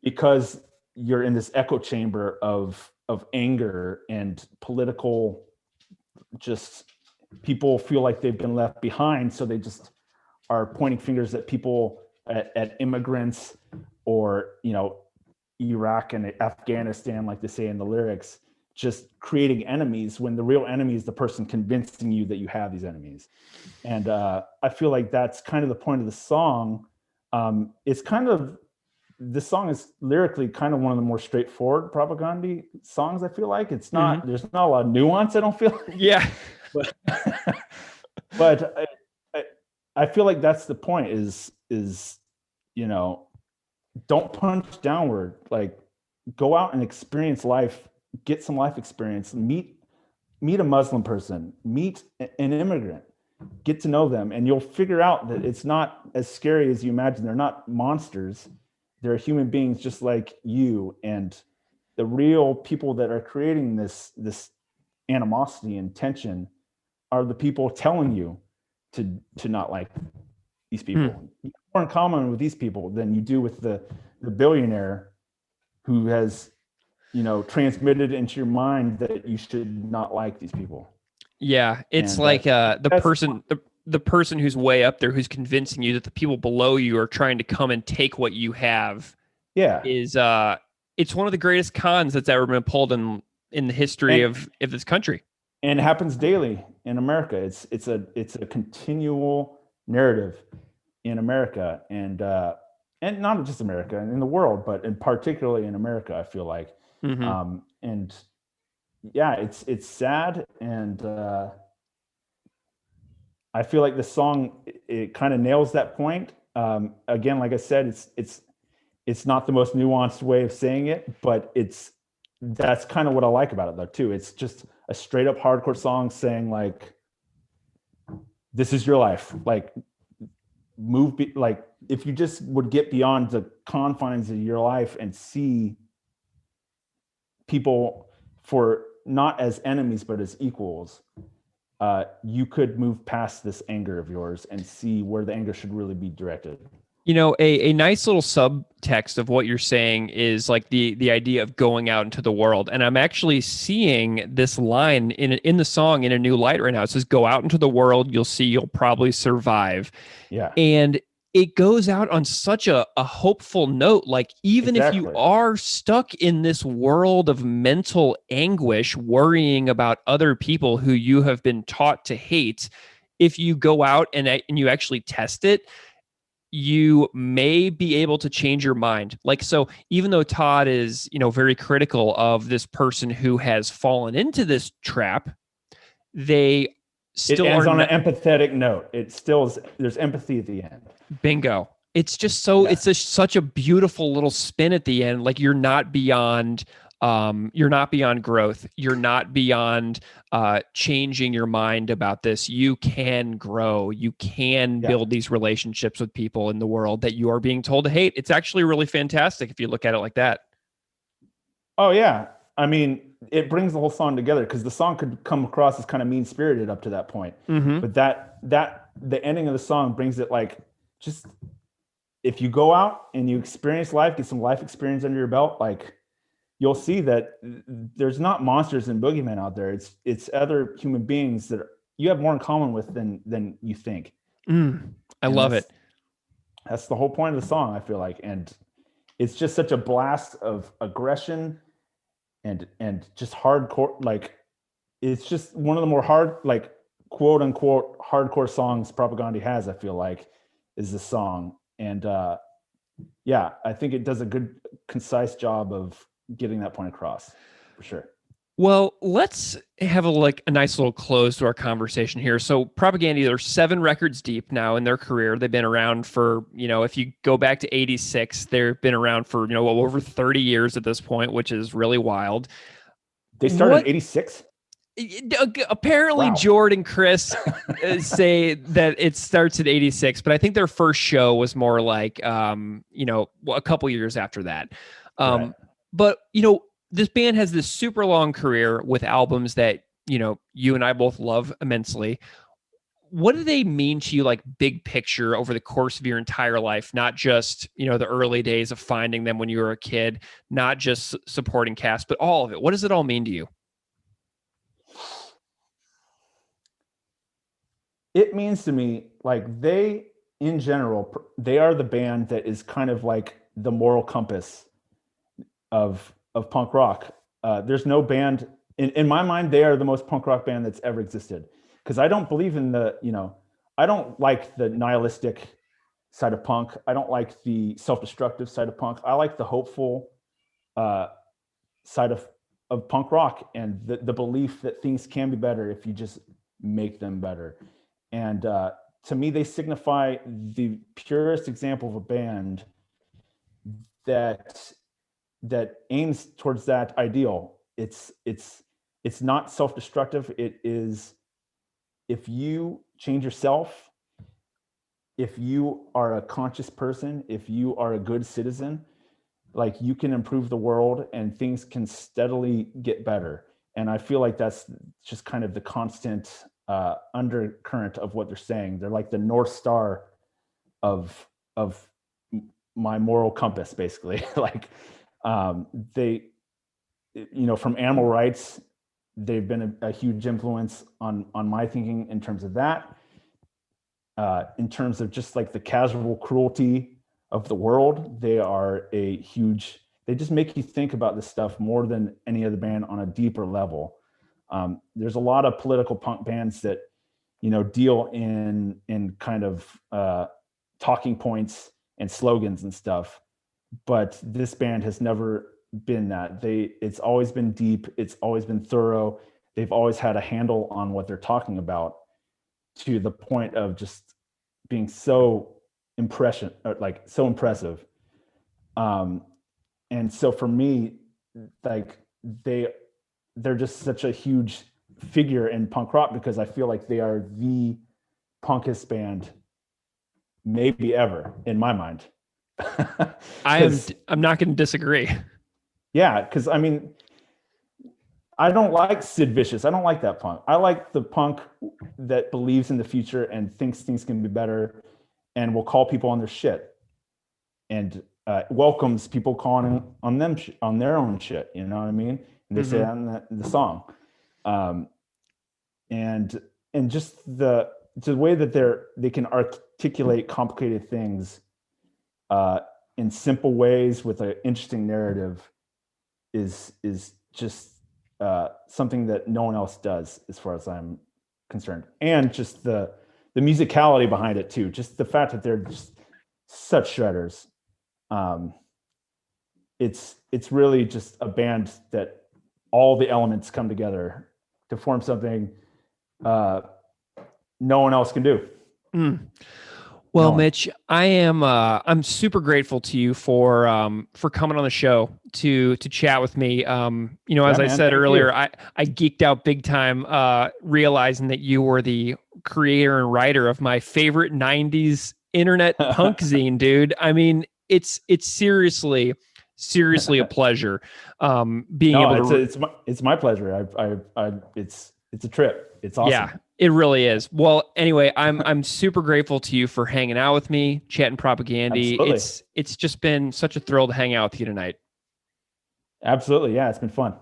because you're in this echo chamber of anger and political, just people feel like they've been left behind. So they just are pointing fingers at people, at immigrants, or, Iraq and Afghanistan, like they say in the lyrics, just creating enemies when the real enemy is the person convincing you that you have these enemies. And I feel like that's kind of the point of the song. This song is lyrically kind of one of the more straightforward propaganda songs. I feel like it's not, there's not a lot of nuance, I don't feel like. Yeah. But I feel like that's the point is, don't punch downward, like go out and experience life, get some life experience, meet a Muslim person, meet an immigrant, get to know them, and you'll figure out that it's not as scary as you imagine. They're not monsters. They're human beings just like you. And the real people that are creating this animosity and tension are the people telling you to not like these people. You have more in common with these people than you do with the billionaire who has, transmitted into your mind that you should not like these people. Yeah, it's and like the person who's way up there, who's convincing you that the people below you are trying to come and take what you have. Yeah, is it's one of the greatest cons that's ever been pulled in the history of this country. And it happens daily in America. It's a continual narrative in America, and not just America, in the world, but in particularly in America, I feel like. And yeah, it's sad, and I feel like the song, it kind of nails that point. Again, like I said, it's not the most nuanced way of saying it, but that's kind of what I like about it though too. It's just a straight up hardcore song saying like, this is your life. Like like if you just would get beyond the confines of your life and see people for not as enemies, but as equals, you could move past this anger of yours and see where the anger should really be directed. A nice little subtext of what you're saying is like the idea of going out into the world. And I'm actually seeing this line in the song in a new light right now. It says, go out into the world, you'll see you'll probably survive. Yeah. And it goes out on such a hopeful note. Like, even if you Exactly. are stuck in this world of mental anguish, worrying about other people who you have been taught to hate, if you go out and you actually test it, you may be able to change your mind. Like, so even though Todd is, very critical of this person who has fallen into this trap, they It still ends are on not. an empathetic note. It still is, there's empathy at the end. Bingo. It's just so, Yeah. it's just such a beautiful little spin at the end. Like, you're not beyond growth. You're not beyond changing your mind about this. You can grow. You can build these relationships with people in the world that you are being told to hate. It's actually really fantastic if you look at it like that. Oh yeah. I mean, it brings the whole song together, because the song could come across as kind of mean-spirited up to that point. Mm-hmm. But the ending of the song brings it like, just, if you go out and you experience life, get some life experience under your belt, like, you'll see that there's not monsters and boogeymen out there. It's other human beings that you have more in common with than you think. I love it. That's the whole point of the song, I feel like. And it's just such a blast of aggression and just hardcore. Like, it's just one of the more hard, like, quote unquote hardcore songs Propaganda has, I feel like, is this song. And yeah, I think it does a good, concise job of getting that point across, for sure. Well, let's have a nice little close to our conversation here. So Propaganda, they're 7 records deep now in their career. They've been around for, if you go back to 86, they've been around for, over 30 years at this point, which is really wild. They started in 86? Apparently, wow. Jordan and Chris say that it starts at 86, but I think their first show was more like, a couple years after that. Right. But, this band has this super long career with albums that, you and I both love immensely. What do they mean to you, like, big picture over the course of your entire life? Not just, the early days of finding them when you were a kid, not just supporting Caste, but all of it. What does it all mean to you? It means to me, like, they, in general, they are the band that is kind of like the moral compass of punk rock. There's no band in my mind. They are the most punk rock band that's ever existed, because I don't believe in I don't like the nihilistic side of punk. I don't like the self-destructive side of punk. I like the hopeful side of punk rock, and the belief that things can be better if you just make them better. And to me, they signify the purest example of a band that aims towards that ideal. It's not self-destructive. It is, if you change yourself, if you are a conscious person, if you are a good citizen, like, you can improve the world and things can steadily get better. And I feel like that's just kind of the constant undercurrent of what they're saying. They're like the North Star of my moral compass, basically. Like, they, from animal rights, they've been a huge influence on my thinking in terms of that. In terms of just like the casual cruelty of the world, they are they just make you think about this stuff more than any other band on a deeper level. There's a lot of political punk bands that, deal in kind of talking points and slogans and stuff. But this band has never been that. It's always been deep. It's always been thorough. They've always had a handle on what they're talking about, to the point of just being so impressive. And so for me, like, they're just such a huge figure in punk rock, because I feel like they are the punkest band maybe ever, in my mind. I'm not going to disagree. Yeah, because I mean, I don't like Sid Vicious. I don't like that punk. I like the punk that believes in the future and thinks things can be better, and will call people on their shit, and welcomes people calling on them on their own shit. You know what I mean? And they say that in the song, and just the way that they can articulate complicated things in simple ways with an interesting narrative is just something that no one else does, as far as I'm concerned. And just the musicality behind it too. Just the fact that they're just such shredders. It's really just a band that all the elements come together to form something no one else can do. Well, Mitch, I'm super grateful to you for coming on the show to chat with me. As I said earlier, I geeked out big time realizing that you were the creator and writer of my favorite 90s internet punk zine, dude. I mean, it's seriously a pleasure being able to. It's my pleasure. It's a trip. It's awesome. Yeah, it really is. Well, anyway, I'm super grateful to you for hanging out with me, chatting propaganda. Absolutely. It's just been such a thrill to hang out with you tonight. Absolutely. Yeah, it's been fun.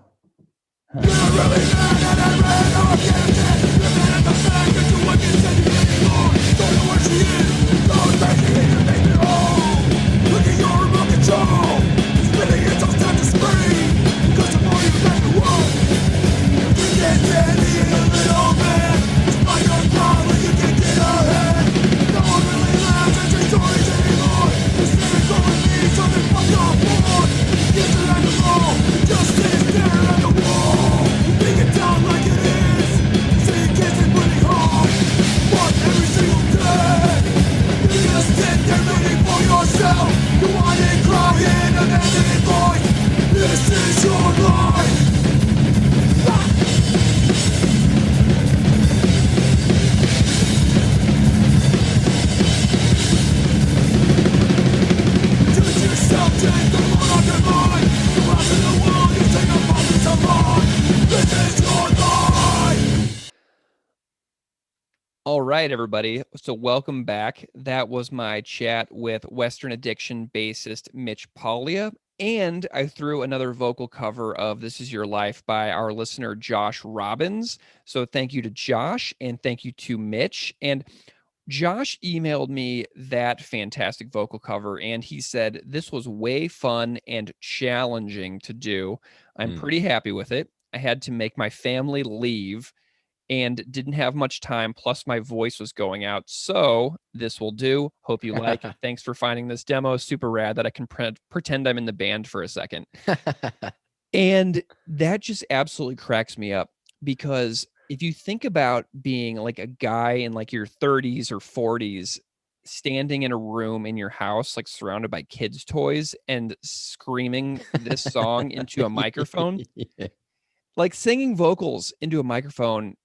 All right, everybody. So welcome back. That was my chat with Western Addiction bassist Mitch Paglia. And I threw another vocal cover of This Is Your Life by our listener, Josh Robbins. So thank you to Josh and thank you to Mitch. And Josh emailed me that fantastic vocal cover, and he said this was way fun and challenging to do. I'm pretty happy with it. I had to make my family leave and didn't have much time, plus my voice was going out. So this will do. Hope you like it. Thanks for finding this demo. Super rad that I can pretend I'm in the band for a second. And that just absolutely cracks me up, because if you think about being like a guy in like your 30s or 40s, standing in a room in your house, like surrounded by kids' toys and screaming this song into a microphone, like singing vocals into a microphone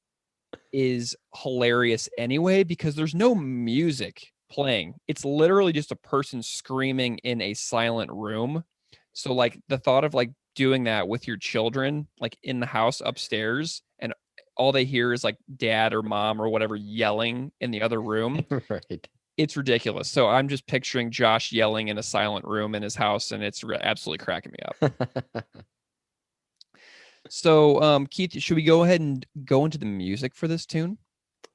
is hilarious anyway, because there's no music playing. It's literally just a person screaming in a silent room. So like the thought of like doing that with your children, like in the house upstairs, and all they hear is like dad or mom or whatever yelling in the other room. Right. It's ridiculous. So I'm just picturing Josh yelling in a silent room in his house, and it's absolutely cracking me up. So, Keith, should we go ahead and go into the music for this tune?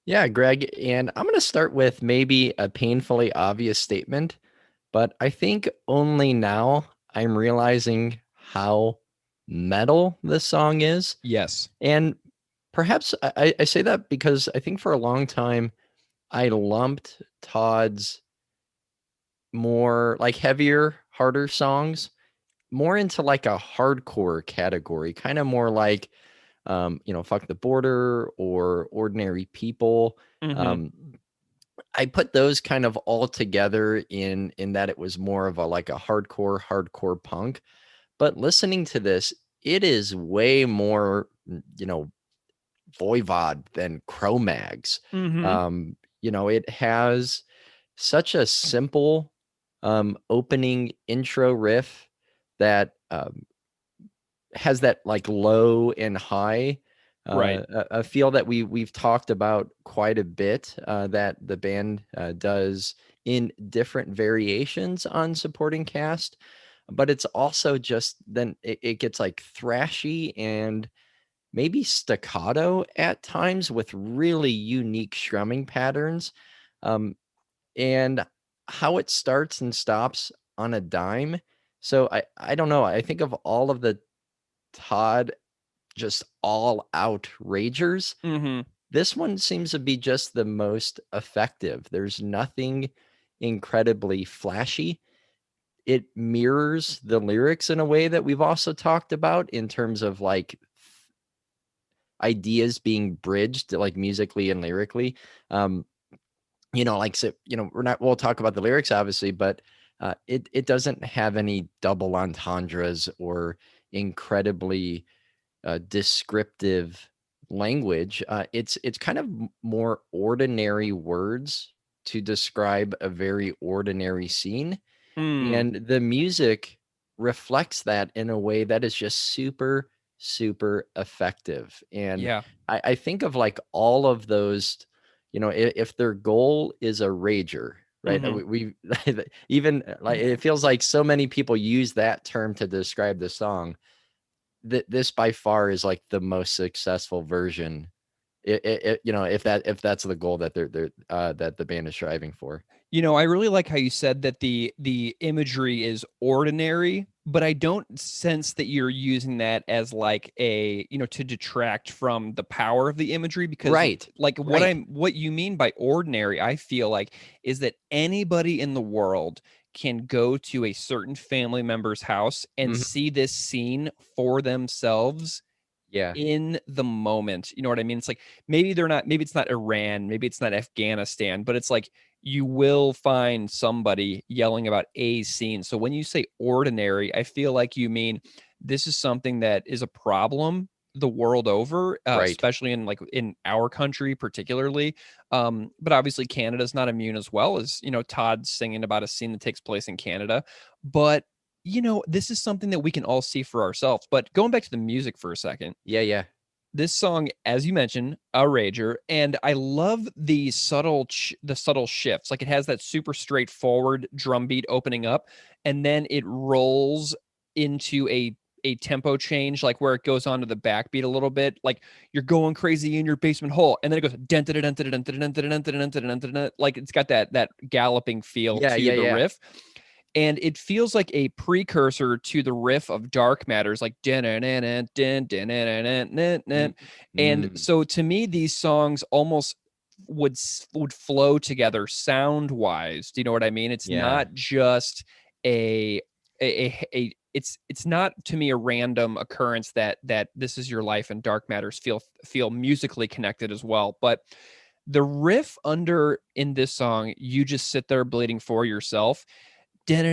Yeah, Greg. And I'm going to start with maybe a painfully obvious statement, but I think only now I'm realizing how metal this song is. Yes. And perhaps I say that because I think for a long time I lumped Todd's more like heavier, harder songs more into like a hardcore category, kind of more like, Fuck the Border or Ordinary People. I put those kind of all together in that it was more of a like a hardcore punk. But listening to this, it is way more, Voivod than Cro-Mags. It has such a simple opening intro riff that has that like low and high, right? A feel that we've talked about quite a bit, that the band does in different variations on Supporting Cast, but it's also just then it gets like thrashy and maybe staccato at times with really unique strumming patterns. and how it starts and stops on a dime. So I don't know. I think of all of the Todd just all out ragers. This one seems to be just the most effective. There's nothing incredibly flashy. It mirrors the lyrics in a way that we've also talked about in terms of like ideas being bridged like musically and lyrically. Like, so, we'll talk about the lyrics obviously, but it doesn't have any double entendres or incredibly descriptive language. It's kind of more ordinary words to describe a very ordinary scene. And the music reflects that in a way that is just super, super effective. And I think of like all of those, if their goal is a rager, right? We even like, it feels like so many people use that term to describe the song. This by far is like the most successful version. If that's the goal that that the band is striving for. I really like how you said that the imagery is ordinary, but I don't sense that you're using that as like a, to detract from the power of the imagery, because like what you mean by ordinary, I feel like, is that anybody in the world can go to a certain family member's house and see this scene for themselves. In the moment. You know what I mean? It's like, maybe it's not Iran, maybe it's not Afghanistan, but it's like, you will find somebody yelling about a scene. So when you say ordinary, I feel like you mean this is something that is a problem the world over, especially in our country particularly. But obviously Canada's not immune as well, as, Todd singing about a scene that takes place in Canada. But this is something that we can all see for ourselves. But going back to the music for a second. Yeah. This song, as you mentioned, a rager, and I love the subtle shifts. Like, it has that super straightforward drum beat opening up, and then it rolls into a tempo change, like where it goes on to the backbeat a little bit, like you're going crazy in your basement hole, and then it goes like it's got that galloping feel to the riff. And it feels like a precursor to the riff of Dark Matters, like and so to me, these songs almost would flow together sound wise. Do you know what I mean? It's not just it's not, to me, a random occurrence that This Is Your Life and Dark Matters feel musically connected as well. But the riff in this song, You Just Sit There Bleeding For Yourself. It's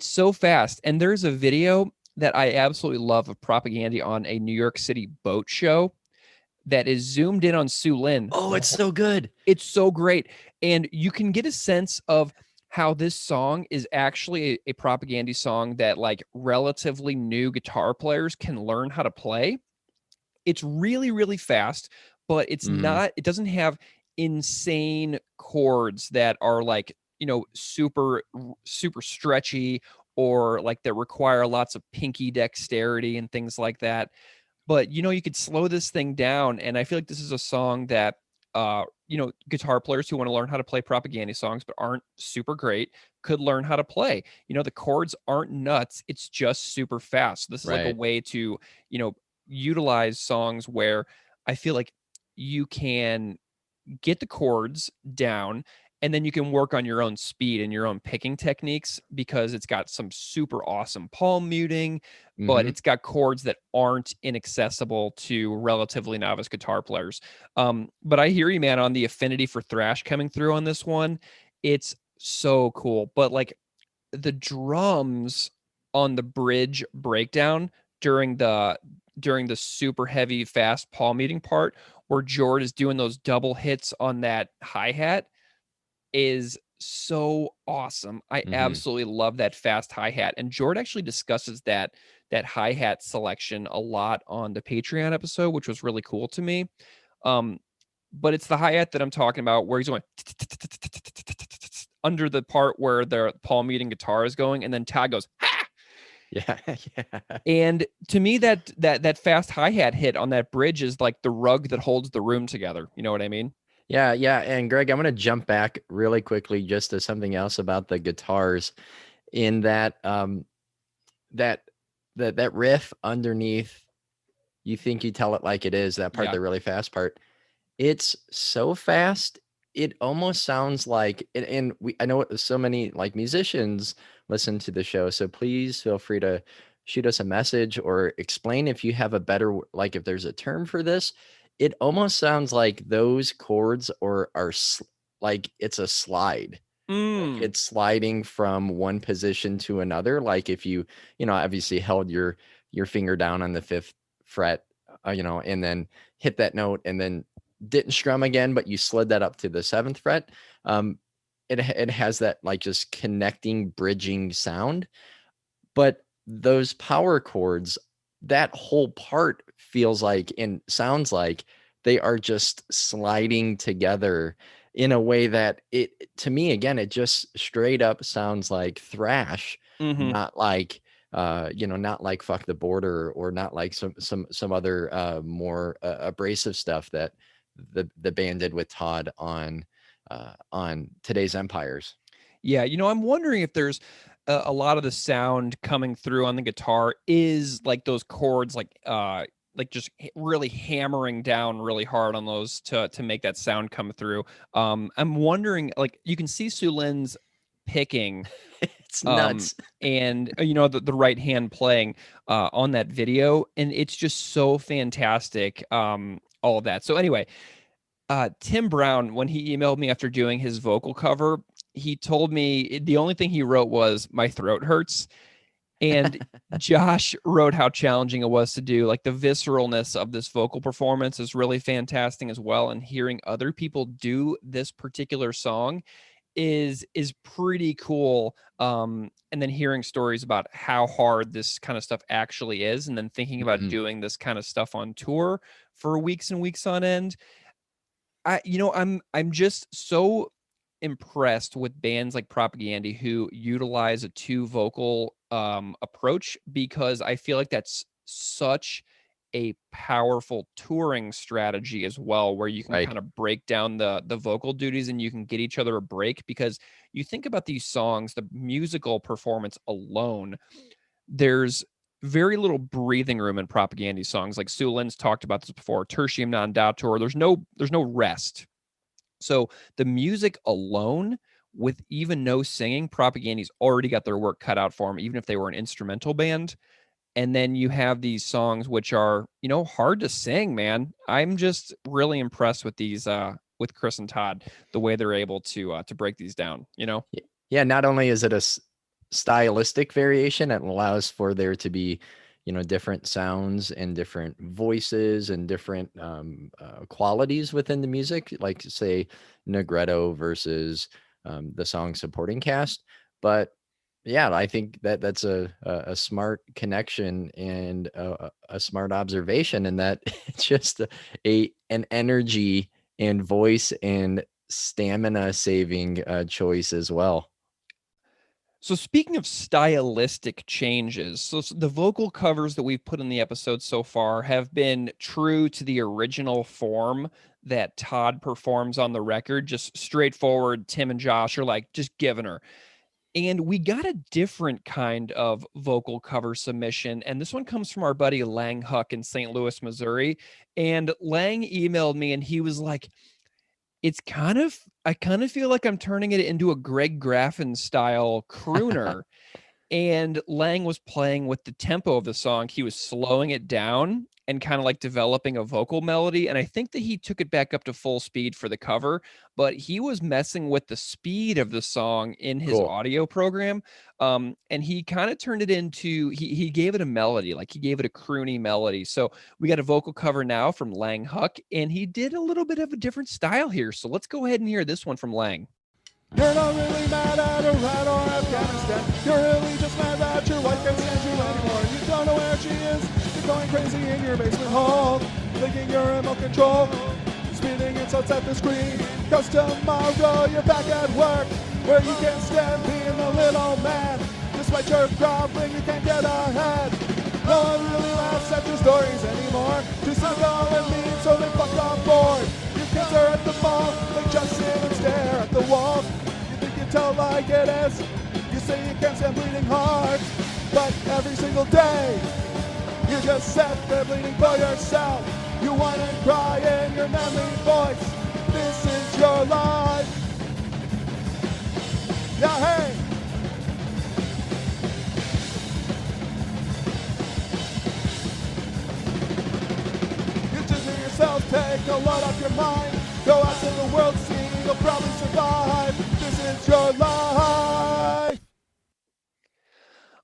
so fast. And there's a video that I absolutely love of Propaganda on a New York City boat show that is zoomed in on Sue Lin. Oh, it's so good. It's so great. And you can get a sense of how this song is actually a Propaganda song that like relatively new guitar players can learn how to play. It's really, really fast, but it's not, it doesn't have insane chords that are like, super stretchy, or like that require lots of pinky dexterity and things like that. But you could slow this thing down, and I feel like this is a song that guitar players who want to learn how to play Propaganda songs but aren't super great could learn how to play. The chords aren't nuts, it's just super fast. This is like a way to utilize songs where I feel like you can get the chords down, and then you can work on your own speed and your own picking techniques, because it's got some super awesome palm muting, but it's got chords that aren't inaccessible to relatively novice guitar players. But I hear you, man, on the affinity for thrash coming through on this one. It's so cool. But like the drums on the bridge breakdown during the super heavy, fast palm muting part, where Jord is doing those double hits on that hi-hat, is so awesome. I absolutely love that fast hi-hat. And Jord actually discusses that hi-hat selection a lot on the Patreon episode, which was really cool to me. But it's the hi-hat that I'm talking about, where he's going under the part where the palm muting guitar is going, and then Todd goes, ha! Yeah. And to me, that fast hi-hat hit on that bridge is like the rug that holds the room together. You know what I mean? Yeah, yeah. And Greg, I'm going to jump back really quickly just to something else about the guitars in that that riff underneath You Think You Tell It Like It Is, that part, the really fast part. It's so fast. It almost sounds like, and I know so many like musicians listen to the show, so please feel free to shoot us a message or explain if you have a better, like if there's a term for this. It almost sounds like those chords are like it's a slide. Like it's sliding from one position to another. Like if you obviously held your finger down on the 5th fret, and then hit that note and then didn't strum again, but you slid that up to the 7th fret. It has that like just connecting, bridging sound. But those power chords, that whole part feels like and sounds like they are just sliding together in a way that to me, again, it just straight up sounds like thrash, not like not like Fuck the Border or not like some other more abrasive stuff that the band did with Todd on Today's Empires. Yeah, I'm wondering if there's a lot of the sound coming through on the guitar is like those chords, like just really hammering down really hard on those to make that sound come through. I'm wondering, like, you can see Sulin's picking. It's nuts. And the right hand playing on that video, and it's just so fantastic. All of that. So anyway, Tim Browne, when he emailed me after doing his vocal cover, he told me the only thing he wrote was "my throat hurts." And Josh wrote how challenging it was to do. Like the visceralness of this vocal performance is really fantastic as well. And hearing other people do this particular song is pretty cool. And then hearing stories about how hard this kind of stuff actually is, and then thinking about doing this kind of stuff on tour for weeks and weeks on end. I'm just so impressed with bands like Propaganda who utilize a 2 vocal approach, because I feel like that's such a powerful touring strategy as well, where you can kind of break down the vocal duties and you can get each other a break. Because you think about these songs, the musical performance alone, there's very little breathing room in Propaganda songs. Like Sue Lynn's talked about this before, Tertium non datur, there's no rest. So the music alone, with even no singing, Propaganda's already got their work cut out for them, even if they were an instrumental band. And then you have these songs which are, hard to sing, man. I'm just really impressed with these, with Chris and Todd, the way they're able to break these down, Yeah, not only is it a stylistic variation, it allows for there to be different sounds and different voices and different qualities within the music, like say Negretto versus the song supporting Caste. But yeah, I think that's a smart connection and a smart observation, and that it's just an energy and voice and stamina saving choice as well. So speaking of stylistic changes, so the vocal covers that we've put in the episode so far have been true to the original form that Todd performs on the record, just straightforward. Tim and Josh are like just giving her. And we got a different kind of vocal cover submission. And this one comes from our buddy Lang Huck in St. Louis, Missouri. And Lang emailed me and he was like, I kind of feel like I'm turning it into a Greg Graffin style crooner. And Lang was playing with the tempo of the song. He was slowing it down and kind of like developing a vocal melody. And I think that he took it back up to full speed for the cover, but he was messing with the speed of the song in his audio program. And he kind of turned it into, he gave it a melody, like he gave it a croony melody. So we got a vocal cover now from Lang Huck, and he did a little bit of a different style here. So let's go ahead and hear this one from Lang. You're not really mad at Iran or Afghanistan. You're really just mad that your wife can't stand you anymore. You don't know where she is. You're going crazy in your basement hall, thinking you're remote control, spitting insults at the screen. 'Cause tomorrow you're back at work, where you can't stand being a little man. Despite your problem, you can't get ahead. No one really laughs at your stories anymore. Too cynical and mean, so they fucked on board. Your kids are at the mall. like it is. You say you can't stand bleeding hearts, but every single day you just sit there bleeding for yourself. You whine and cry in your manly voice. This is your life. Yeah, hey. You just hear yourself, take a load off your mind. Go out to the world scene, you'll probably survive. This is your life.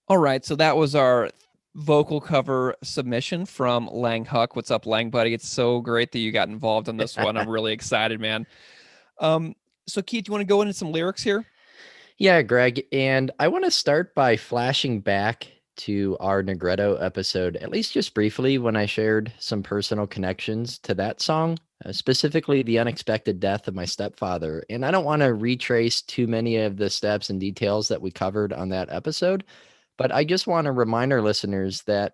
All right, so that was our vocal cover submission from Lang Huck. What's up, Lang buddy? It's so great that you got involved on this one. I'm really excited, man. So Keith, you want to go into some lyrics here? Yeah, Greg, and I want to start by flashing back to our Negretto episode, at least just briefly, when I shared some personal connections to that song, specifically the unexpected death of my stepfather. And I don't want to retrace too many of the steps and details that we covered on that episode, but I just want to remind our listeners that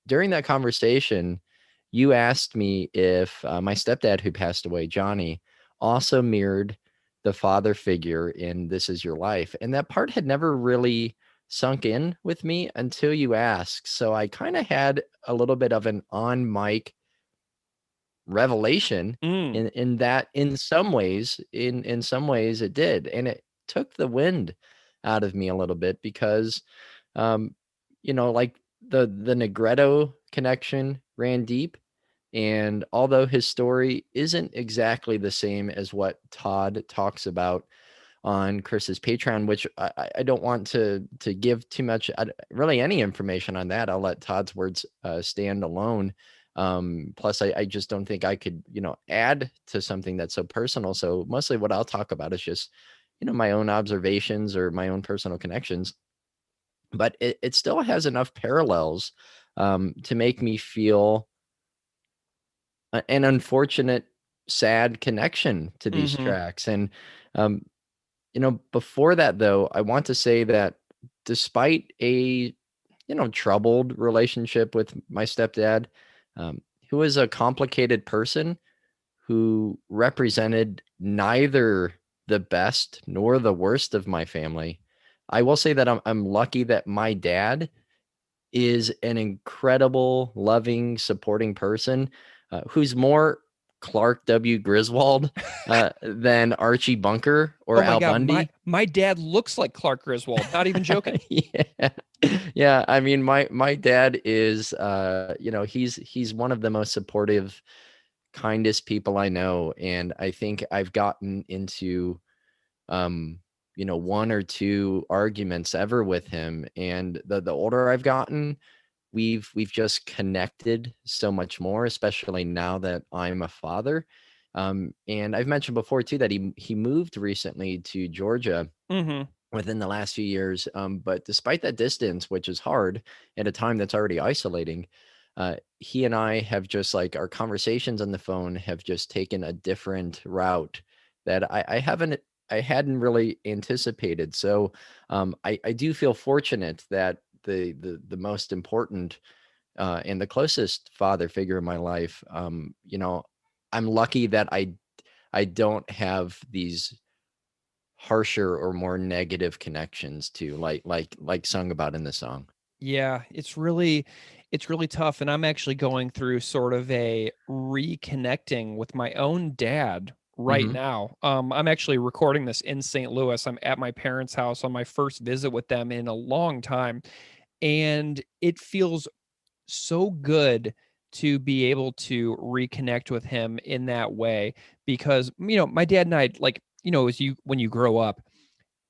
during that conversation, you asked me if my stepdad who passed away, Johnny, also mirrored the father figure in This Is Your Life. And that part had never really sunk in with me until you asked. So I kind of had a little bit of an on mic revelation in that in some ways it did. And it took the wind out of me a little bit because, like the Negretto connection ran deep. And although his story isn't exactly the same as what Todd talks about on Chris's Patreon, which I don't want to give too much, really any information on that. I'll let Todd's words stand alone. Plus, I just don't think I could, add to something that's so personal. So mostly what I'll talk about is just, my own observations or my own personal connections. But it still has enough parallels to make me feel an unfortunate, sad connection to these tracks. And, before that, though, I want to say that despite a, troubled relationship with my stepdad, who was a complicated person who represented neither the best nor the worst of my family, I will say that I'm lucky that my dad is an incredible, loving, supporting person who's more Clark W. Griswold than Archie Bunker or Al Bundy. My dad looks like Clark Griswold. Not even joking. Yeah. I mean, my dad is, he's one of the most supportive, kindest people I know, and I think I've gotten into, one or two arguments ever with him, and the older I've gotten, we've just connected so much more, especially now that I'm a father. And I've mentioned before too that he moved recently to Georgia within the last few years. But despite that distance, which is hard at a time that's already isolating, he and I have just our conversations on the phone have just taken a different route that I hadn't really anticipated. So I do feel fortunate that the most important and the closest father figure in my life, I'm lucky that I don't have these harsher or more negative connections to like sung about in the song. Yeah, it's really tough. And I'm actually going through sort of a reconnecting with my own dad right now. I'm actually recording this in St. Louis. I'm at my parents' house on my first visit with them in a long time. And it feels so good to be able to reconnect with him in that way because, my dad and I, when you grow up,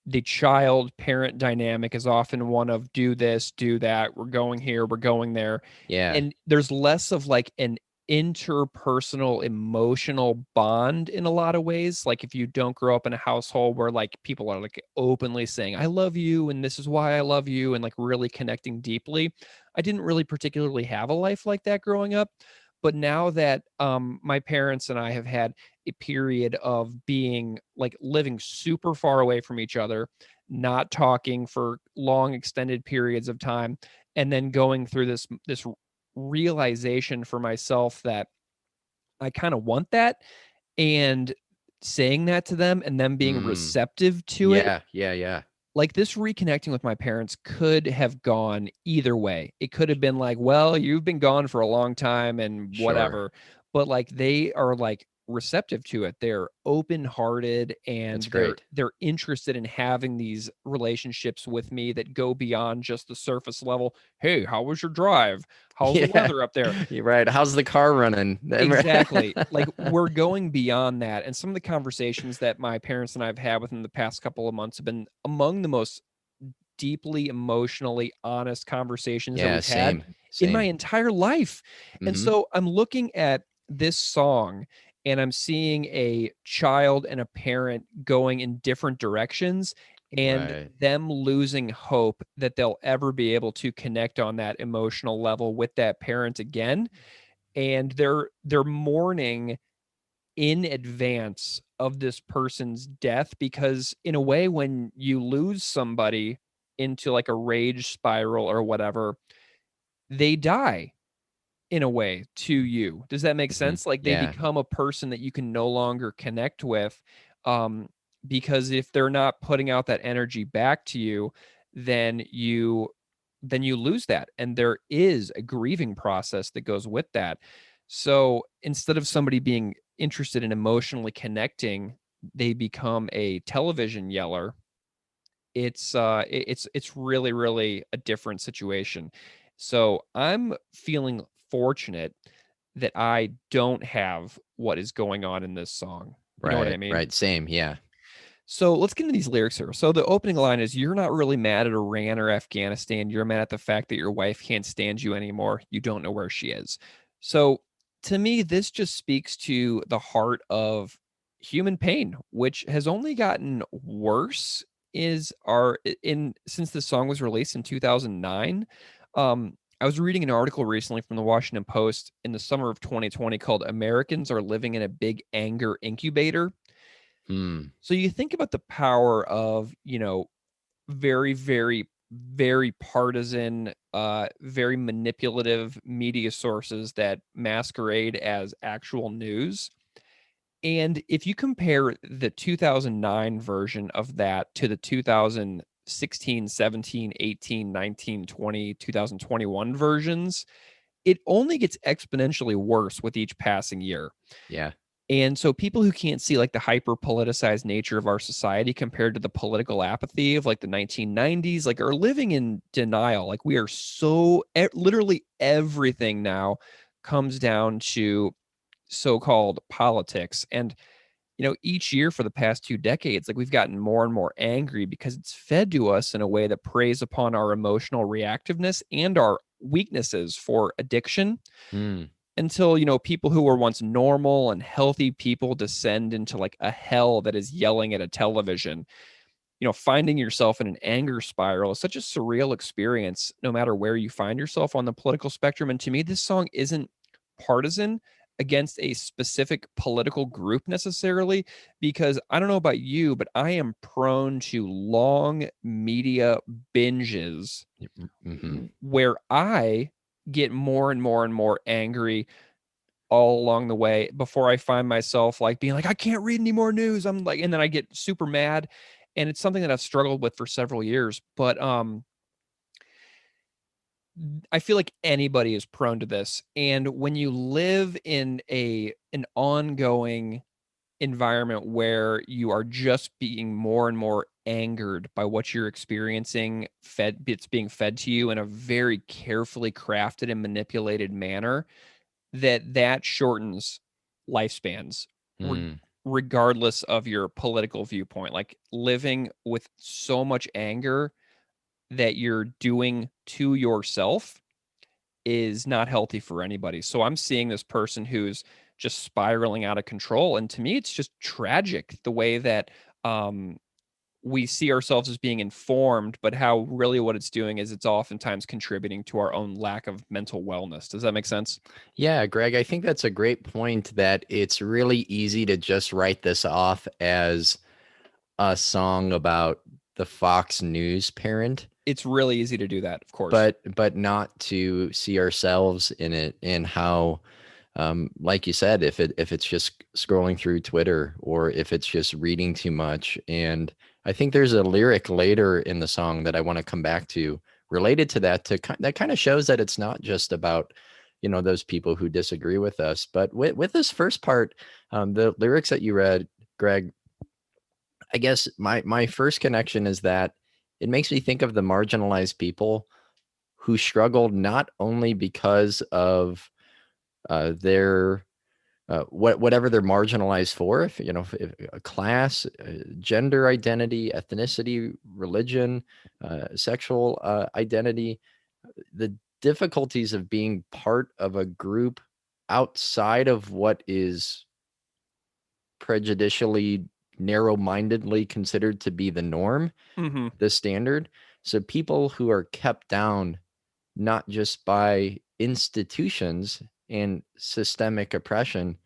the child parent dynamic is often one of do this, do that. We're going here, we're going there. Yeah. And there's less of an interpersonal emotional bond in a lot of ways. Like if you don't grow up in a household where people are openly saying, I love you, and this is why I love you, and really connecting deeply. I didn't really particularly have a life like that growing up. But now that my parents and I have had a period of being living super far away from each other, not talking for long extended periods of time, and then going through this realization for myself that I kind of want that. And saying that to them and them being receptive to it. Yeah. Like this reconnecting with my parents could have gone either way. It could have been like, well, you've been gone for a long time and whatever. Sure. But like they are like receptive to it. They're open-hearted and they're interested in having these relationships with me that go beyond just the surface level. Hey, how was your drive? How's the weather up there? You're right. How's the car running? Exactly. Like we're going beyond that. And some of the conversations that my parents and I've had within the past couple of months have been among the most deeply emotionally honest conversations that we've had in my entire life. And so I'm looking at this song and I'm seeing a child and a parent going in different directions and them losing hope that they'll ever be able to connect on that emotional level with that parent again. And they're mourning in advance of this person's death, because in a way, when you lose somebody into like a rage spiral or whatever, they die in a way to you. Does that make sense? Like they become a person that you can no longer connect with, because if they're not putting out that energy back to you, then you lose that. And there is a grieving process that goes with that. So instead of somebody being interested in emotionally connecting, they become a television yeller. It's really, really a different situation. So I'm feeling fortunate that I don't have what is going on in this song. You know what I mean? Right. Same. Yeah. So let's get into these lyrics here. So the opening line is, you're not really mad at Iran or Afghanistan. You're mad at the fact that your wife can't stand you anymore. You don't know where she is. So to me, this just speaks to the heart of human pain, which has only gotten worse since the song was released in 2009. I was reading an article recently from the Washington Post in the summer of 2020 called "Americans Are Living in a Big Anger Incubator." So you think about the power of, very, very, very partisan, very manipulative media sources that masquerade as actual news. And if you compare the 2009 version of that to the 2016, 17, 18, 19, 20, 2021 versions, it only gets exponentially worse with each passing year. Yeah. And so people who can't see like the hyper politicized nature of our society compared to the political apathy of like the 1990s, like are living in denial. Like we are literally everything now comes down to so-called politics. And, each year for the past 2 decades, like we've gotten more and more angry because it's fed to us in a way that preys upon our emotional reactiveness and our weaknesses for addiction. Until, people who were once normal and healthy people descend into like a hell that is yelling at a television. Finding yourself in an anger spiral is such a surreal experience, no matter where you find yourself on the political spectrum. And to me, this song isn't partisan against a specific political group necessarily, because I don't know about you, but I am prone to long media binges where I get more and more and more angry all along the way before I find myself like being like, I can't read any more news. I'm like, and then I get super mad. And it's something that I've struggled with for several years. But I feel like anybody is prone to this. And when you live in an ongoing environment where you are just being more and more angered by what you're experiencing, it's being fed to you in a very carefully crafted and manipulated manner, that shortens lifespans regardless of your political viewpoint. Like living with so much anger that you're doing to yourself is not healthy for anybody. So I'm seeing this person who's just spiraling out of control. And to me, it's just tragic the way that we see ourselves as being informed, but how really what it's doing is it's oftentimes contributing to our own lack of mental wellness. Does that make sense? Yeah, Greg, I think that's a great point, that it's really easy to just write this off as a song about the Fox News parent. It's really easy to do that, of course. But not to see ourselves in it, and how like you said, if it's just scrolling through Twitter, or if it's just reading too much. And I think there's a lyric later in the song that I want to come back to related to that, that kind of shows that it's not just about, those people who disagree with us. But with this first part, the lyrics that you read, Greg, I guess my first connection is that it makes me think of the marginalized people who struggled not only because of their whatever they're marginalized for, if a class, gender identity, ethnicity, religion, sexual identity, the difficulties of being part of a group outside of what is prejudicially, narrow-mindedly considered to be the norm, the standard. So people who are kept down not just by institutions and systemic oppression,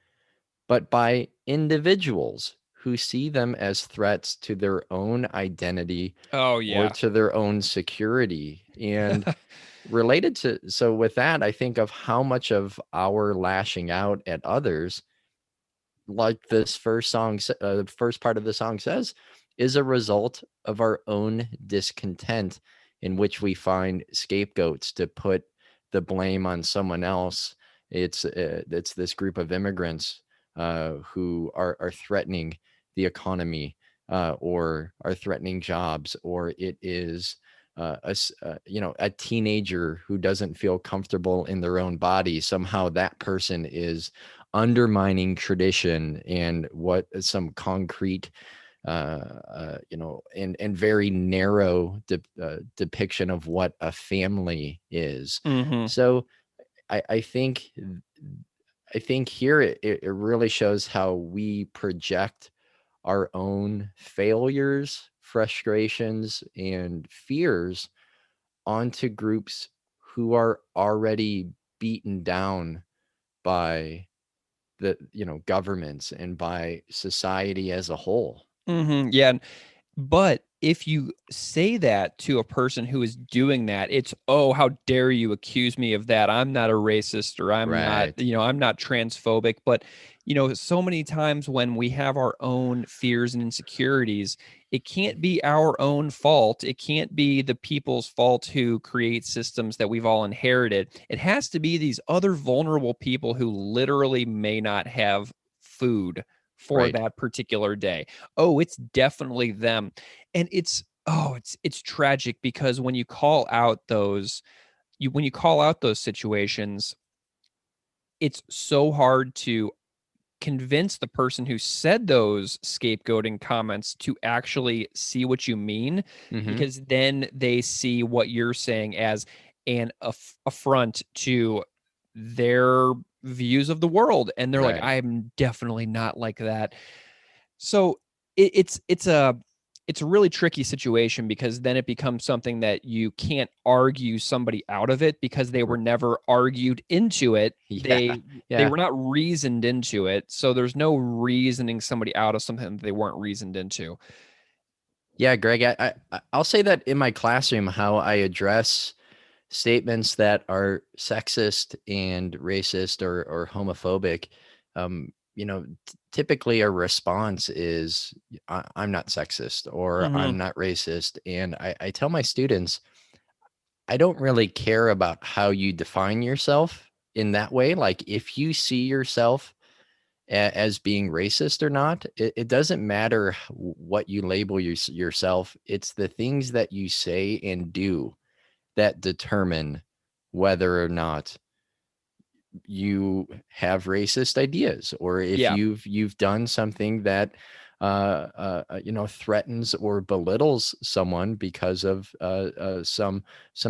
but by individuals who see them as threats to their own identity or to their own security. And so with that, I think of how much of our lashing out at others, like this first part of the song says, is a result of our own discontent, in which we find scapegoats to put the blame on someone else. It's this group of immigrants who are threatening the economy, or are threatening jobs, or it is a teenager who doesn't feel comfortable in their own body. Somehow that person is undermining tradition and what some concrete and very narrow depiction of what a family is. So I think here it really shows how we project our own failures, frustrations, and fears onto groups who are already beaten down by the governments and by society as a whole. Yeah. But if you say that to a person who is doing that, it's, oh, how dare you accuse me of that? I'm not a racist, or I'm not, I'm not transphobic. But, so many times when we have our own fears and insecurities, it can't be our own fault. It can't be the people's fault who create systems that we've all inherited. It has to be these other vulnerable people who literally may not have food for that particular day. Oh, it's definitely them. And it's tragic, because when you call out those situations, it's so hard to convince the person who said those scapegoating comments to actually see what you mean, because then they see what you're saying as an affront to their views of the world, and they're like, I'm definitely not like that. So it's a really tricky situation, because then it becomes something that you can't argue somebody out of it, because they were never argued into it. They were not reasoned into it. So there's no reasoning somebody out of something that they weren't reasoned into. Yeah, Greg, I'll say that in my classroom, how I address statements that are sexist and racist or homophobic, typically a response is, I'm not sexist, or I'm not racist. And I tell my students, I don't really care about how you define yourself in that way. Like, if you see yourself as being racist or not, it doesn't matter what you label yourself. It's the things that you say and do that determine whether or not you have racist ideas, or if you've done something that threatens or belittles someone because of some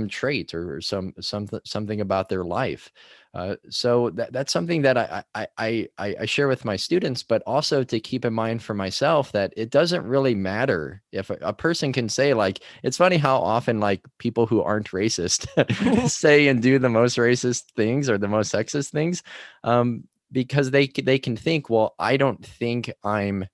trait or something about their life. So that's something that I share with my students, but also to keep in mind for myself, that it doesn't really matter if a person can say, like, it's funny how often, like, people who aren't racist say and do the most racist things or the most sexist things, because they can think, well, I don't think I'm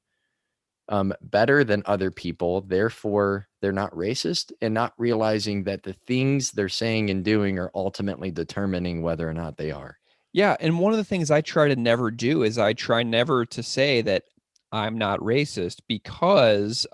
better than other people, therefore they're not racist, and not realizing that the things they're saying and doing are ultimately determining whether or not they are. Yeah. And one of the things I try to never do is I try never to say that I'm not racist, because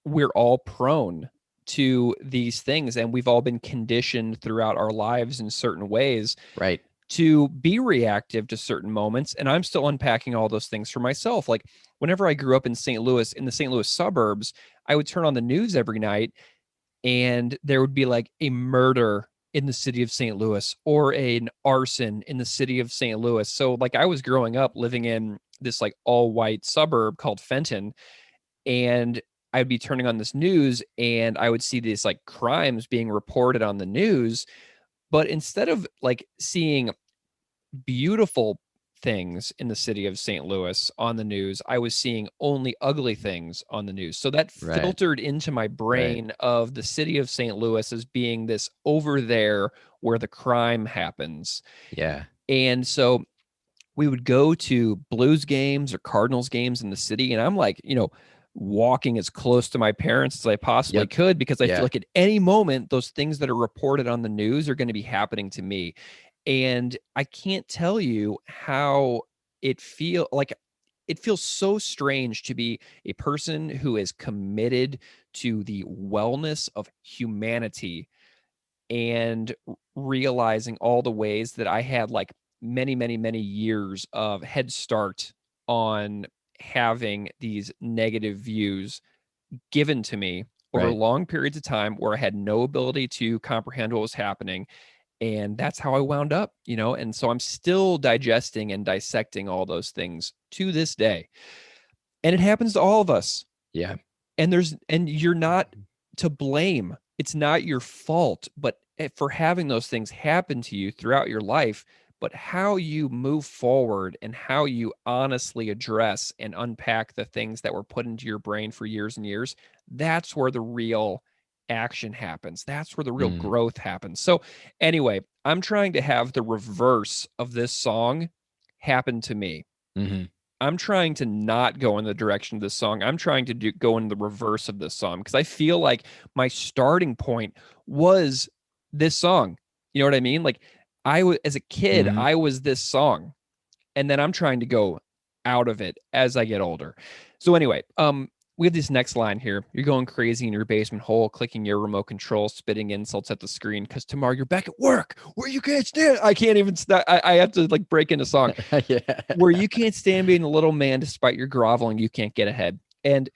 we're all prone to these things, and we've all been conditioned throughout our lives in certain ways Right. to be reactive to certain moments. And I'm still unpacking all those things for myself. Like whenever I grew up in St. Louis, in the St. Louis suburbs, I would turn on the news every night, and there would be like a murder in the city of St. Louis or an arson in the city of St. Louis. So like I was growing up living in this like all white suburb called Fenton, and I'd be turning on this news and I would see these like crimes being reported on the news. But instead of like seeing beautiful things in the city of St. Louis on the news, I was seeing only ugly things on the news. So that Right. filtered into my brain of the city of St. Louis as being this over there where the crime happens. Yeah. And so we would go to Blues games or Cardinals games in the city, and I'm like, walking as close to my parents as I possibly could, because I feel like at any moment those things that are reported on the news are going to be happening to me. And I can't tell you how it feels so strange to be a person who is committed to the wellness of humanity, and realizing all the ways that I had like many, many, many years of head start on having these negative views given to me over long periods of time, where I had no ability to comprehend what was happening. And that's how I wound up, and so I'm still digesting and dissecting all those things to this day. And it happens to all of us. Yeah. And you're not to blame. It's not your fault, but for having those things happen to you throughout your life. But how you move forward and how you honestly address and unpack the things that were put into your brain for years and years, that's where the real action happens. That's where the real growth happens. So anyway, I'm trying to have the reverse of this song happen to me. Mm-hmm. I'm trying to not go in the direction of this song. I'm trying to go in the reverse of this song, because I feel like my starting point was this song. You know what I mean? Like as a kid, I was this song, and then I'm trying to go out of it as I get older. So anyway, we have this next line here. You're going crazy in your basement hole, clicking your remote control, spitting insults at the screen, because tomorrow you're back at work where you can't stand. I can't even stop. I have to like break into song. Where you can't stand being a little man despite your groveling, you can't get ahead. And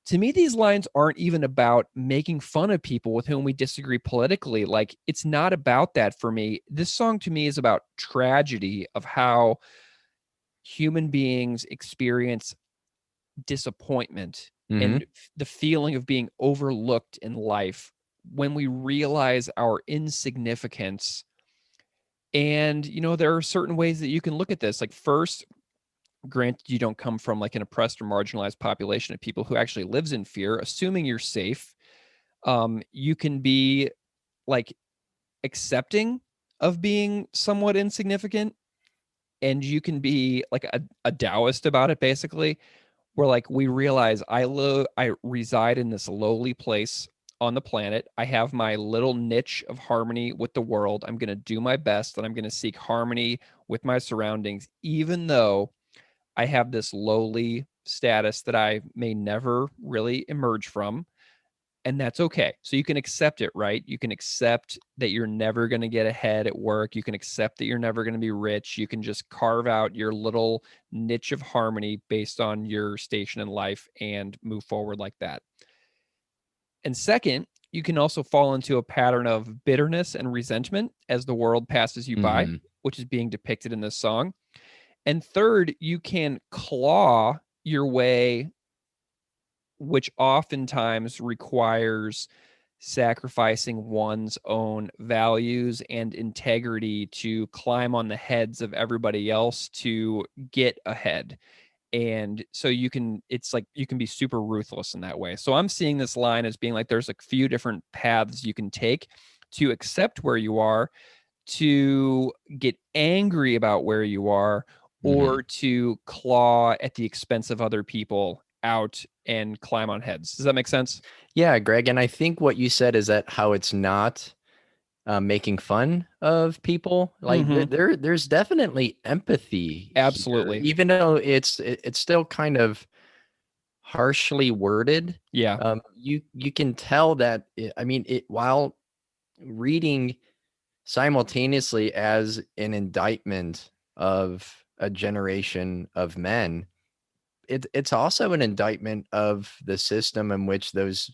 to me, these lines aren't even about making fun of people with whom we disagree politically. Like, it's not about that for me. This song to me is about tragedy of how human beings experience disappointment and the feeling of being overlooked in life when we realize our insignificance. And, there are certain ways that you can look at this. Like, first, granted, you don't come from like an oppressed or marginalized population of people who actually lives in fear, assuming you're safe. You can be like accepting of being somewhat insignificant, and you can be like a Taoist about it, basically, where like we realize I reside in this lowly place on the planet. I have my little niche of harmony with the world. I'm going to do my best, and I'm going to seek harmony with my surroundings, even though I have this lowly status that I may never really emerge from. And that's okay. So you can accept it, right? You can accept that you're never going to get ahead at work. You can accept that you're never going to be rich. You can just carve out your little niche of harmony based on your station in life and move forward like that. And second, you can also fall into a pattern of bitterness and resentment as the world passes you by, which is being depicted in this song. And third, you can claw your way, which oftentimes requires sacrificing one's own values and integrity to climb on the heads of everybody else to get ahead. And so it's like you can be super ruthless in that way. So I'm seeing this line as being like there's a few different paths you can take to accept where you are, to get angry about where you are, or to claw at the expense of other people out and climb on heads. Does that make sense? Yeah, Greg. And I think what you said is that how it's not making fun of people. Like there's definitely empathy Absolutely here, even though it's still kind of harshly worded. Yeah. You can tell that I mean it, while reading simultaneously as an indictment of a generation of men, it's also an indictment of the system in which those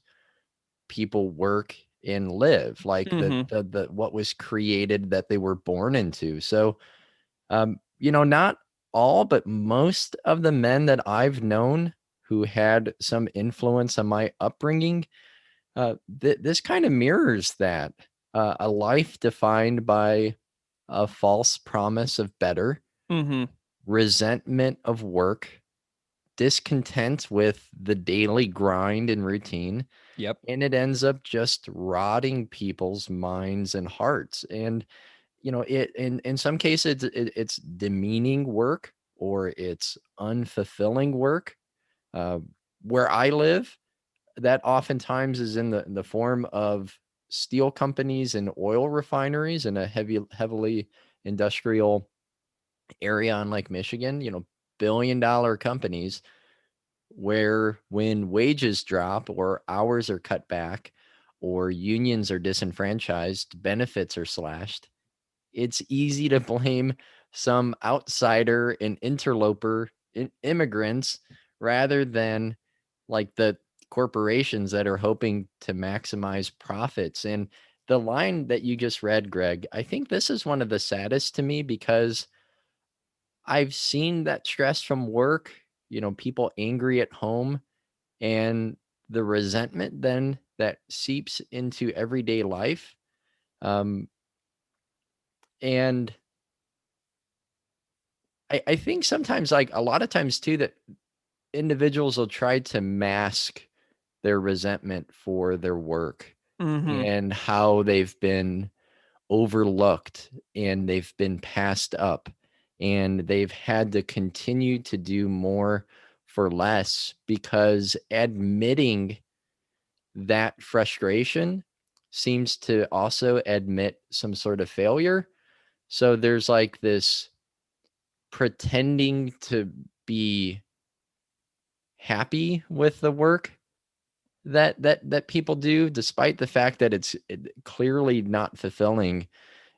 people work and live, like the what was created that they were born into. So not all, but most of the men that I've known who had some influence on my upbringing, this kind of mirrors that. A life defined by a false promise of better, resentment of work, discontent with the daily grind and routine. Yep. And it ends up just rotting people's minds and hearts. And, it in some cases it's demeaning work, or it's unfulfilling work. Where I live, that oftentimes is in the form of steel companies and oil refineries in a heavily industrial area on Lake Michigan, billion-dollar companies, where when wages drop or hours are cut back or unions are disenfranchised, benefits are slashed, it's easy to blame some outsider and interloper immigrants rather than like the corporations that are hoping to maximize profits. And the line that you just read, Greg, I think this is one of the saddest to me, because I've seen that stress from work, people angry at home, and the resentment then that seeps into everyday life. And I think sometimes, like a lot of times too, that individuals will try to mask their resentment for their work and how they've been overlooked and they've been passed up and they've had to continue to do more for less, because admitting that frustration seems to also admit some sort of failure. So there's like this pretending to be happy with the work that people do, despite the fact that it's clearly not fulfilling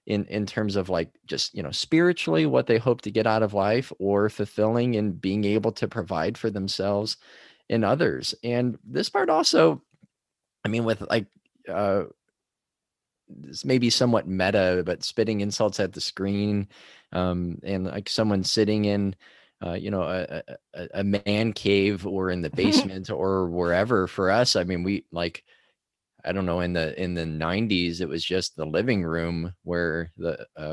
in terms of like just spiritually what they hope to get out of life, or fulfilling in being able to provide for themselves and others. And this part also, I mean, with like this may be somewhat meta, but spitting insults at the screen, and like someone sitting in a man cave or in the basement or wherever. For us, I mean, we like, I don't know, in the 90s, it was just the living room where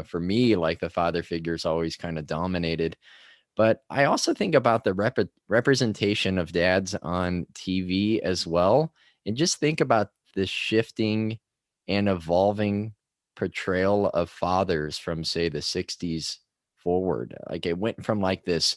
for me, like the father figures always kind of dominated. But I also think about the representation of dads on TV as well. And just think about the shifting and evolving portrayal of fathers from, say, the 60s forward. Like it went from like this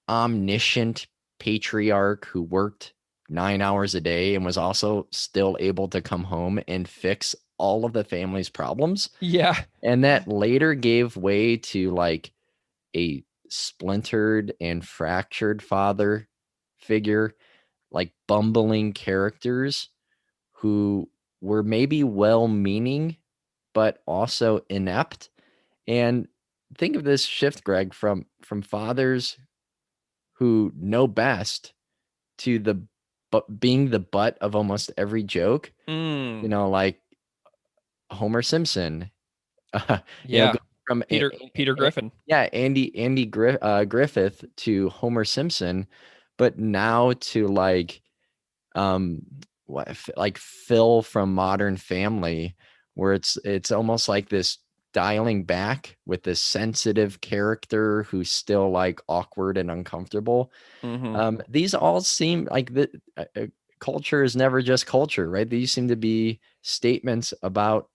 omniscient patriarch who worked 9 hours a day and was also still able to come home and fix all of the family's problems. Yeah. And that later gave way to like a splintered and fractured father figure, like bumbling characters who were maybe well-meaning, but also inept. And think of this shift, Greg, from fathers who know best to being the butt of almost every joke, like Homer Simpson, yeah, from Peter Griffin. Yeah, Andy Griffith to Homer Simpson, but now to like like Phil from Modern Family, where it's almost like this dialing back with this sensitive character who's still like awkward and uncomfortable. These all seem like the culture is never just culture, right? These seem to be statements about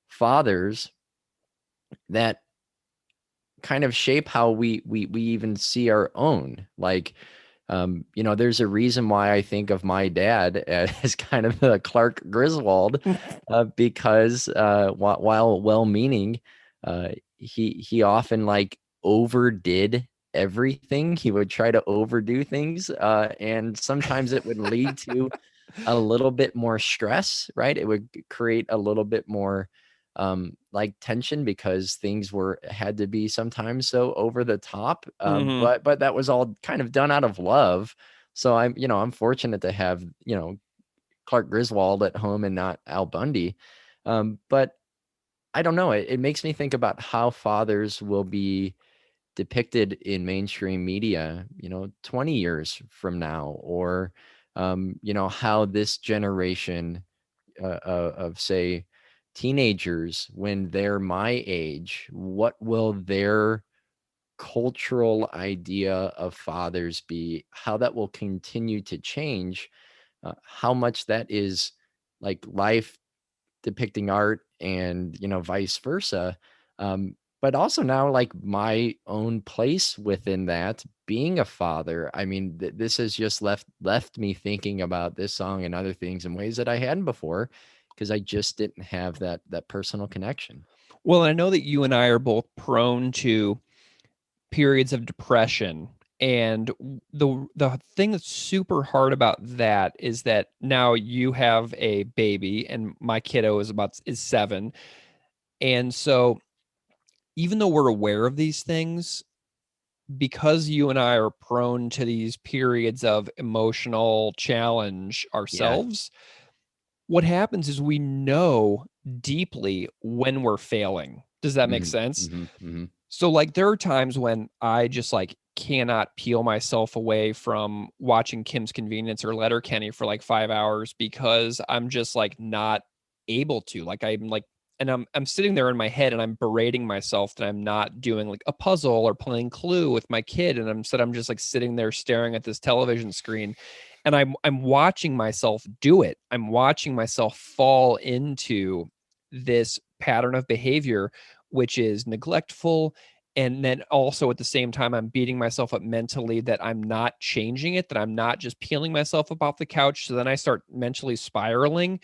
fathers that kind of shape how we even see our own. Like There's a reason why I think of my dad as kind of the Clark Griswold, because while well-meaning, he often like overdid everything. He would try to overdo things, and sometimes it would lead to a little bit more stress, right? It would create a little bit more like tension because things had to be sometimes so over the top. But that was all kind of done out of love. So I'm fortunate to have, Clark Griswold at home and not Al Bundy. But I don't know. It makes me think about how fathers will be depicted in mainstream media, 20 years from now, or, how this generation of say teenagers, when they're my age, what will their cultural idea of fathers be, how that will continue to change, how much that is like life depicting art and vice versa. But also now like my own place within that, being a father. I mean, this has just left me thinking about this song and other things in ways that I hadn't before, because I just didn't have that personal connection. Well, I know that you and I are both prone to periods of depression, and the thing that's super hard about that is that now you have a baby and my kiddo is 7. And so even though we're aware of these things, because you and I are prone to these periods of emotional challenge ourselves, what happens is we know deeply when we're failing. Does that make sense? So like there are times when I just like cannot peel myself away from watching Kim's Convenience or Letterkenny for like 5 hours because I'm just like not able to. Like I'm like, and I'm sitting there in my head and I'm berating myself that I'm not doing like a puzzle or playing Clue with my kid, and I'm just like sitting there staring at this television screen, and I'm watching myself do it. I'm watching myself fall into this pattern of behavior, which is neglectful. And then also at the same time, I'm beating myself up mentally that I'm not changing it, that I'm not just peeling myself up off the couch. So then I start mentally spiraling.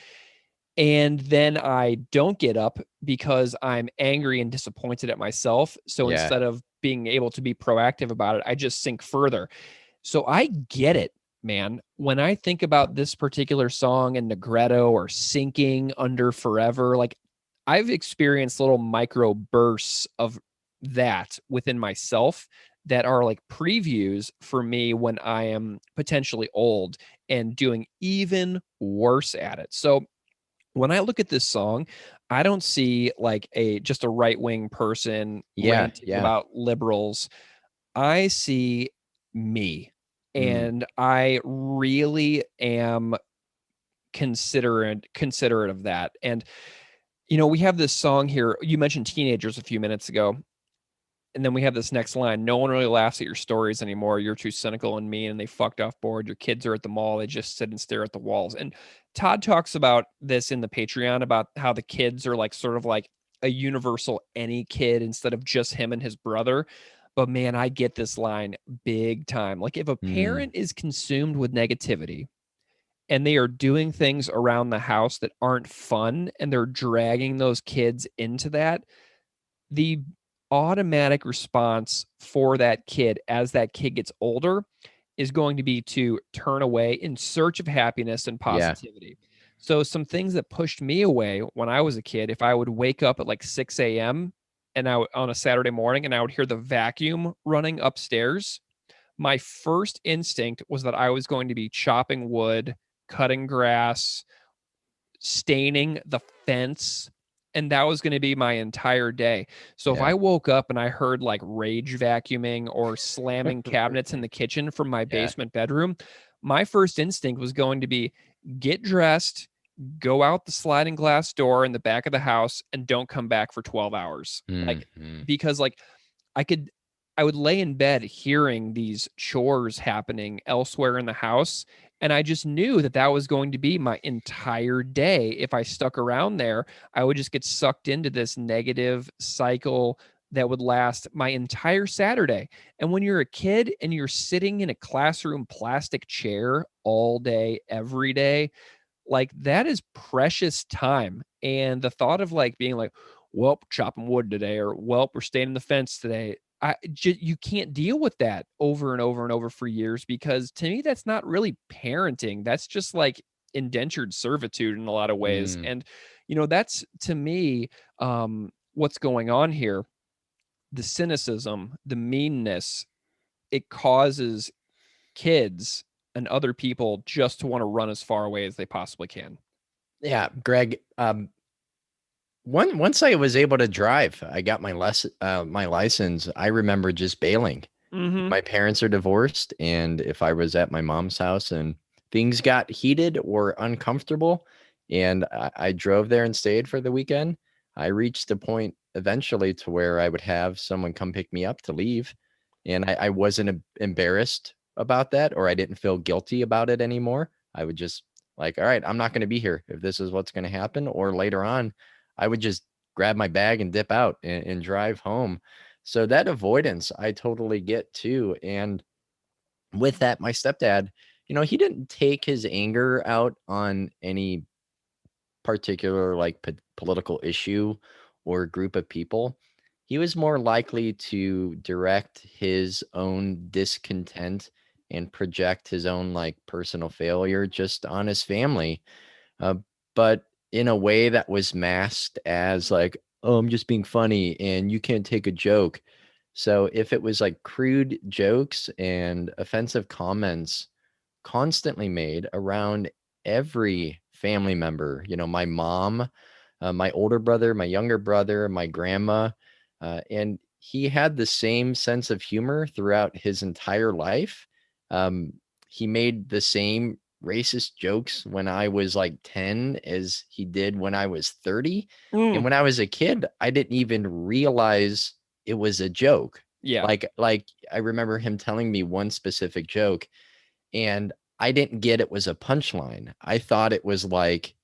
And then I don't get up because I'm angry and disappointed at myself. So instead of being able to be proactive about it, I just sink further. So I get it, man. When I think about this particular song and Negretto or sinking under forever, like I've experienced little micro bursts of that within myself that are like previews for me when I am potentially old and doing even worse at it. So when I look at this song, I don't see like just a right-wing person ranting about liberals. I see me, and I really am considerate of that. And we have this song here. You mentioned teenagers a few minutes ago. And then we have this next line: no one really laughs at your stories anymore. You're too cynical and mean, and they fucked off board. Your kids are at the mall. They just sit and stare at the walls. And Todd talks about this in the Patreon, about how the kids are like sort of like a universal any kid instead of just him and his brother. But man, I get this line big time. Like if a parent is consumed with negativity and they are doing things around the house that aren't fun and they're dragging those kids into that, the automatic response for that kid as that kid gets older is going to be to turn away in search of happiness and positivity. So some things that pushed me away when I was a kid, if I would wake up at like 6 a.m. and on a Saturday morning and I would hear the vacuum running upstairs, my first instinct was that I was going to be chopping wood, cutting grass, staining the fence, and that was going to be my entire day. So if I woke up and I heard like rage vacuuming or slamming cabinets in the kitchen from my basement bedroom, my first instinct was going to be get dressed, go out the sliding glass door in the back of the house, and don't come back for 12 hours. Like, because like I would lay in bed hearing these chores happening elsewhere in the house, and I just knew that that was going to be my entire day. If I stuck around there, I would just get sucked into this negative cycle that would last my entire Saturday. And when you're a kid and you're sitting in a classroom plastic chair all day, every day, like that is precious time. And the thought of like being like, well, chopping wood today, or well, we're staying in the fence today. You can't deal with that over and over and over for years, because to me, that's not really parenting. That's just like indentured servitude in a lot of ways. And, that's to me, what's going on here. The cynicism, the meanness, it causes kids and other people just to want to run as far away as they possibly can. Yeah, Greg. Once I was able to drive, I got my license. I remember just bailing. Mm-hmm. My parents are divorced, and if I was at my mom's house and things got heated or uncomfortable, and I drove there and stayed for the weekend, I reached a point eventually to where I would have someone come pick me up to leave, and I wasn't embarrassed about that, or I didn't feel guilty about it anymore. I would just like, all right, I'm not going to be here if this is what's going to happen. Or later on, I would just grab my bag and dip out and drive home. So that avoidance, I totally get too. And with that, my stepdad, he didn't take his anger out on any particular like political issue or group of people. He was more likely to direct his own discontent and project his own like personal failure just on his family. Uh, but in a way that was masked as like, oh, I'm just being funny and you can't take a joke. So if it was like crude jokes and offensive comments constantly made around every family member, my mom, my older brother, my younger brother, my grandma, and he had the same sense of humor throughout his entire life. He made the same racist jokes when I was like 10 as he did when I was 30. And when I was a kid, I didn't even realize it was a joke. Yeah. Like I remember him telling me one specific joke, and I didn't get it was a punchline. I thought it was like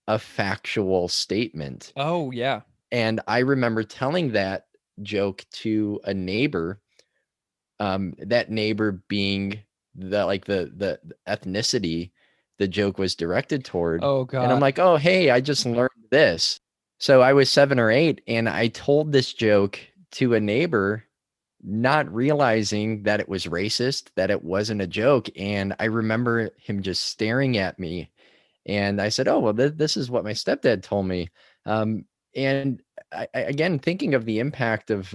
a factual statement. Oh, yeah. And I remember telling that joke to a neighbor, that neighbor being the ethnicity the joke was directed toward. Oh, God. And I'm like, oh, hey, I just learned this. So I was 7 or 8, and I told this joke to a neighbor, not realizing that it was racist, that it wasn't a joke. And I remember him just staring at me. And I said, oh, well, this is what my stepdad told me. And again, thinking of the impact of,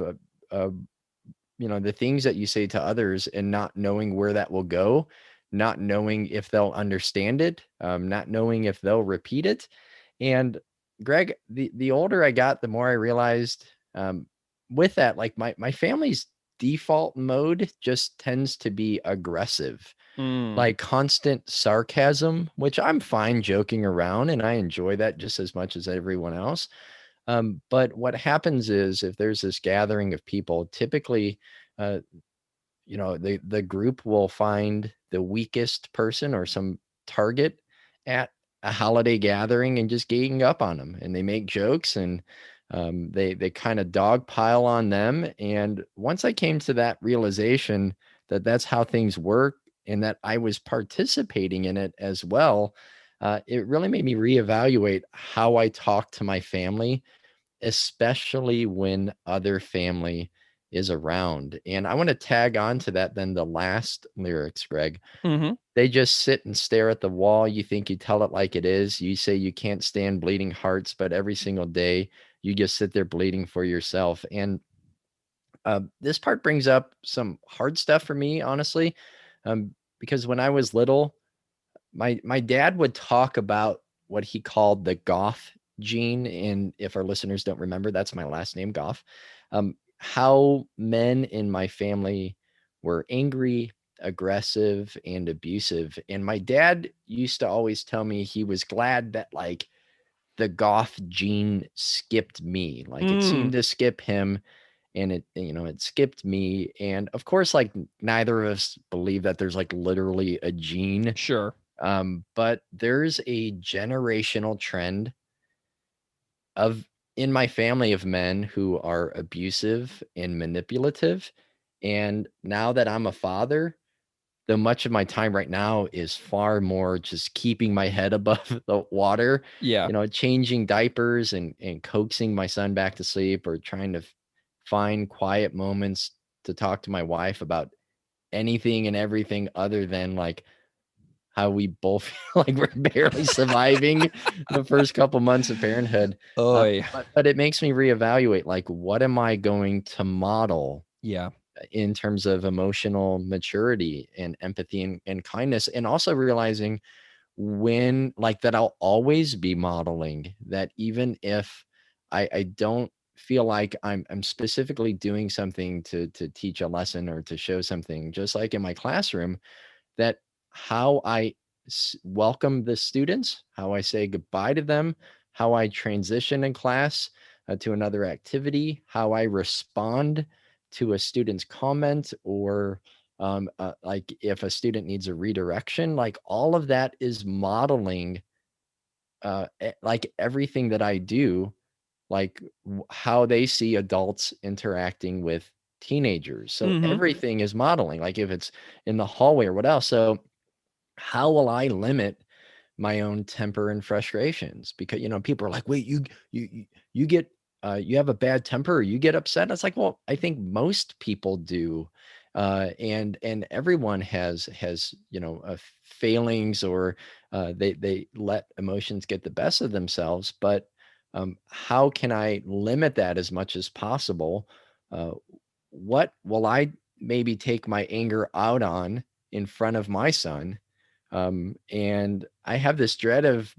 the things that you say to others and not knowing where that will go, not knowing if they'll understand it, not knowing if they'll repeat it. And Greg, the older I got, the more I realized, with that, like my family's default mode just tends to be aggressive, like constant sarcasm, which I'm fine joking around and I enjoy that just as much as everyone else. But what happens is if there's this gathering of people, typically, the group will find the weakest person or some target at a holiday gathering and just gang up on them, and they make jokes, and they kind of dogpile on them. And once I came to that realization that that's how things work and that I was participating in it as well, it really made me reevaluate how I talk to my family, especially when other family is around. And I want to tag on to that then the last lyrics, Greg. Mm-hmm. They just sit and stare at the wall. You think you tell it like it is. You say you can't stand bleeding hearts, but every single day you just sit there bleeding for yourself. And this part brings up some hard stuff for me, honestly, because when I was little, my dad would talk about what he called the Goth gene. And if our listeners don't remember, that's my last name, Goff. How men in my family were angry, aggressive, and abusive. And my dad used to always tell me he was glad that like the Goth gene skipped me. Like it seemed to skip him, and it skipped me. And of course, like neither of us believe that there's like literally a gene. Sure. But there's a generational trend of in my family of men who are abusive and manipulative. And now that I'm a father, though much of my time right now is far more just keeping my head above the water, changing diapers and coaxing my son back to sleep, or trying to find quiet moments to talk to my wife about anything and everything other than like how we both feel like we're barely surviving the first couple months of parenthood. But it makes me reevaluate, like, what am I going to model? In terms of emotional maturity and empathy and kindness, and also realizing when, like, that I'll always be modeling that, even if I don't feel like I'm specifically doing something to teach a lesson or to show something, just like in my classroom, that how I welcome the students, how I say goodbye to them, how I transition in class to another activity, how I respond to a student's comment, or like if a student needs a redirection, like all of that is modeling like everything that I do, like how they see adults interacting with teenagers. So everything is modeling, like if it's in the hallway or what else. So how will I limit my own temper and frustrations? Because, people are like, wait, you get, you have a bad temper, or you get upset. It's like, well, I think most people do. And everyone has, failings, or they let emotions get the best of themselves. But how can I limit that as much as possible? What will I maybe take my anger out on in front of my son? And I have this dread of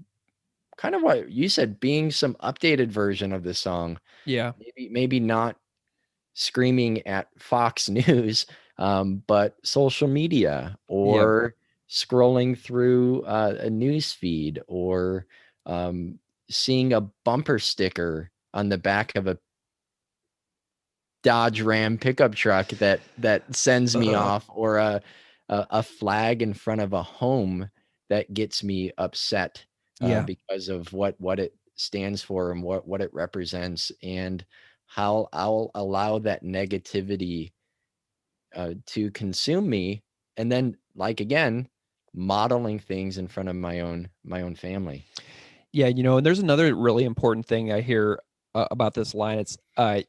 kind of what you said, being some updated version of the song. Maybe not screaming at Fox News, but social media, or scrolling through a news feed, or seeing a bumper sticker on the back of a Dodge Ram pickup truck that sends me off, or a flag in front of a home that gets me upset because of what it stands for and what it represents, and how I'll allow that negativity to consume me, and then, like, again, modeling things in front of my own family. And there's another really important thing I hear about this line. It's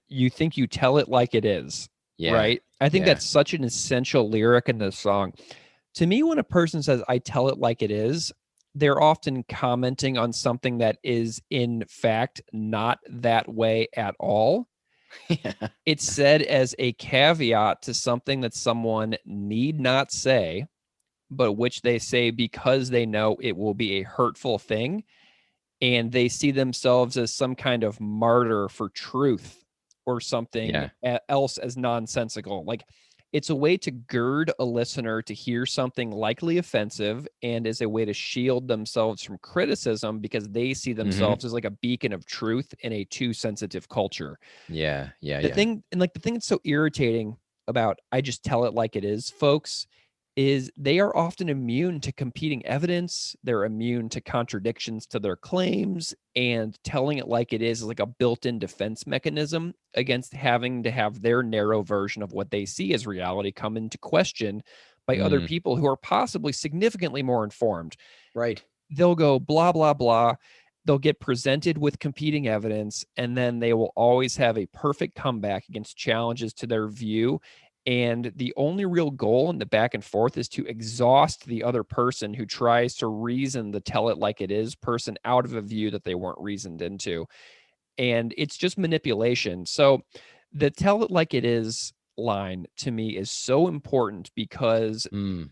you think you tell it like it is, right? I think that's such an essential lyric in this song. To me, when a person says, I tell it like it is, they're often commenting on something that is, in fact, not that way at all. It's said as a caveat to something that someone need not say, but which they say because they know it will be a hurtful thing. And they see themselves as some kind of martyr for truth, or something else as nonsensical. Like, it's a way to gird a listener to hear something likely offensive, and is a way to shield themselves from criticism, because they see themselves as like a beacon of truth in a too sensitive culture. The thing that's so irritating about I just tell it like it is, folks, is they are often immune to competing evidence. They're immune to contradictions to their claims, and telling it like it is like a built-in defense mechanism against having to have their narrow version of what they see as reality come into question by other people who are possibly significantly more informed. Right. They'll go blah, blah, blah. They'll get presented with competing evidence, and then they will always have a perfect comeback against challenges to their view. And the only real goal in the back and forth is to exhaust the other person who tries to reason the tell it like it is person out of a view that they weren't reasoned into. And it's just manipulation. So the tell it like it is line to me is so important, because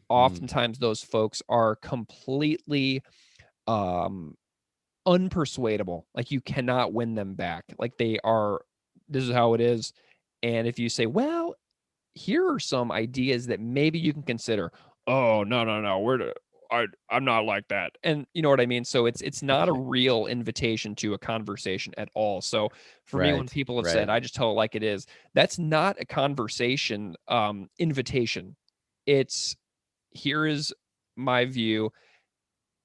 oftentimes those folks are completely unpersuadable. Like, you cannot win them back. Like, they are, this is how it is. And if you say, well, here are some ideas that maybe you can consider. Oh, no, I'm not like that. And you know what I mean? So it's not a real invitation to a conversation at all. So for me, when people have said, I just tell it like it is, that's not a conversation invitation. It's, here is my view.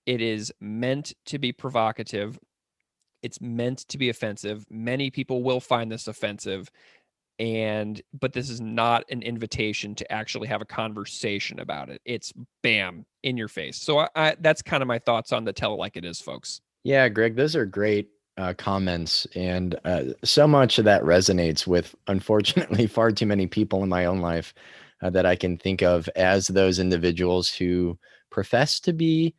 It is meant to be provocative. It's meant to be offensive. Many people will find this offensive. But this is not an invitation to actually have a conversation about it. It's bam, in your face. So that's kind of my thoughts on the tell it like it is, folks. Yeah, Greg, those are great comments. And so much of that resonates with, unfortunately, far too many people in my own life that I can think of as those individuals who profess to be,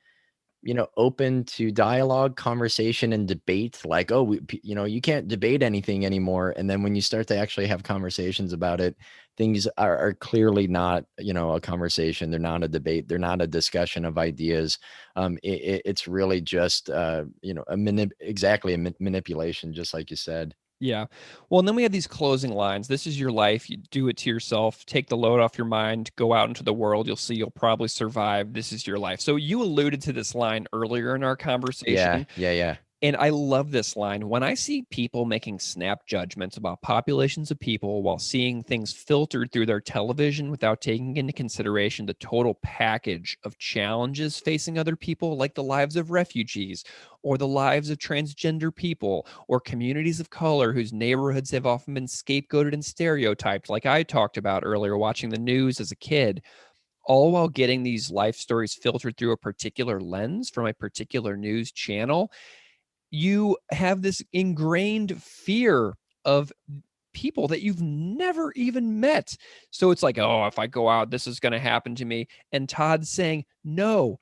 open to dialogue, conversation, and debate. Like, oh, you can't debate anything anymore. And then when you start to actually have conversations about it, things are clearly not, a conversation. They're not a debate. They're not a discussion of ideas. It's really just, exactly a manipulation, just like you said. Yeah. Well, and then we have these closing lines. This is your life. You do it to yourself. Take the load off your mind. Go out into the world. You'll see you'll probably survive. This is your life. So you alluded to this line earlier in our conversation. Yeah. And I love this line. When I see people making snap judgments about populations of people while seeing things filtered through their television without taking into consideration the total package of challenges facing other people, like the lives of refugees or the lives of transgender people or communities of color whose neighborhoods have often been scapegoated and stereotyped, like I talked about earlier watching the news as a kid, all while getting these life stories filtered through a particular lens from a particular news channel, you have this ingrained fear of people that you've never even met. So it's like, oh, if I go out, this is going to happen to me. And Todd's saying, no,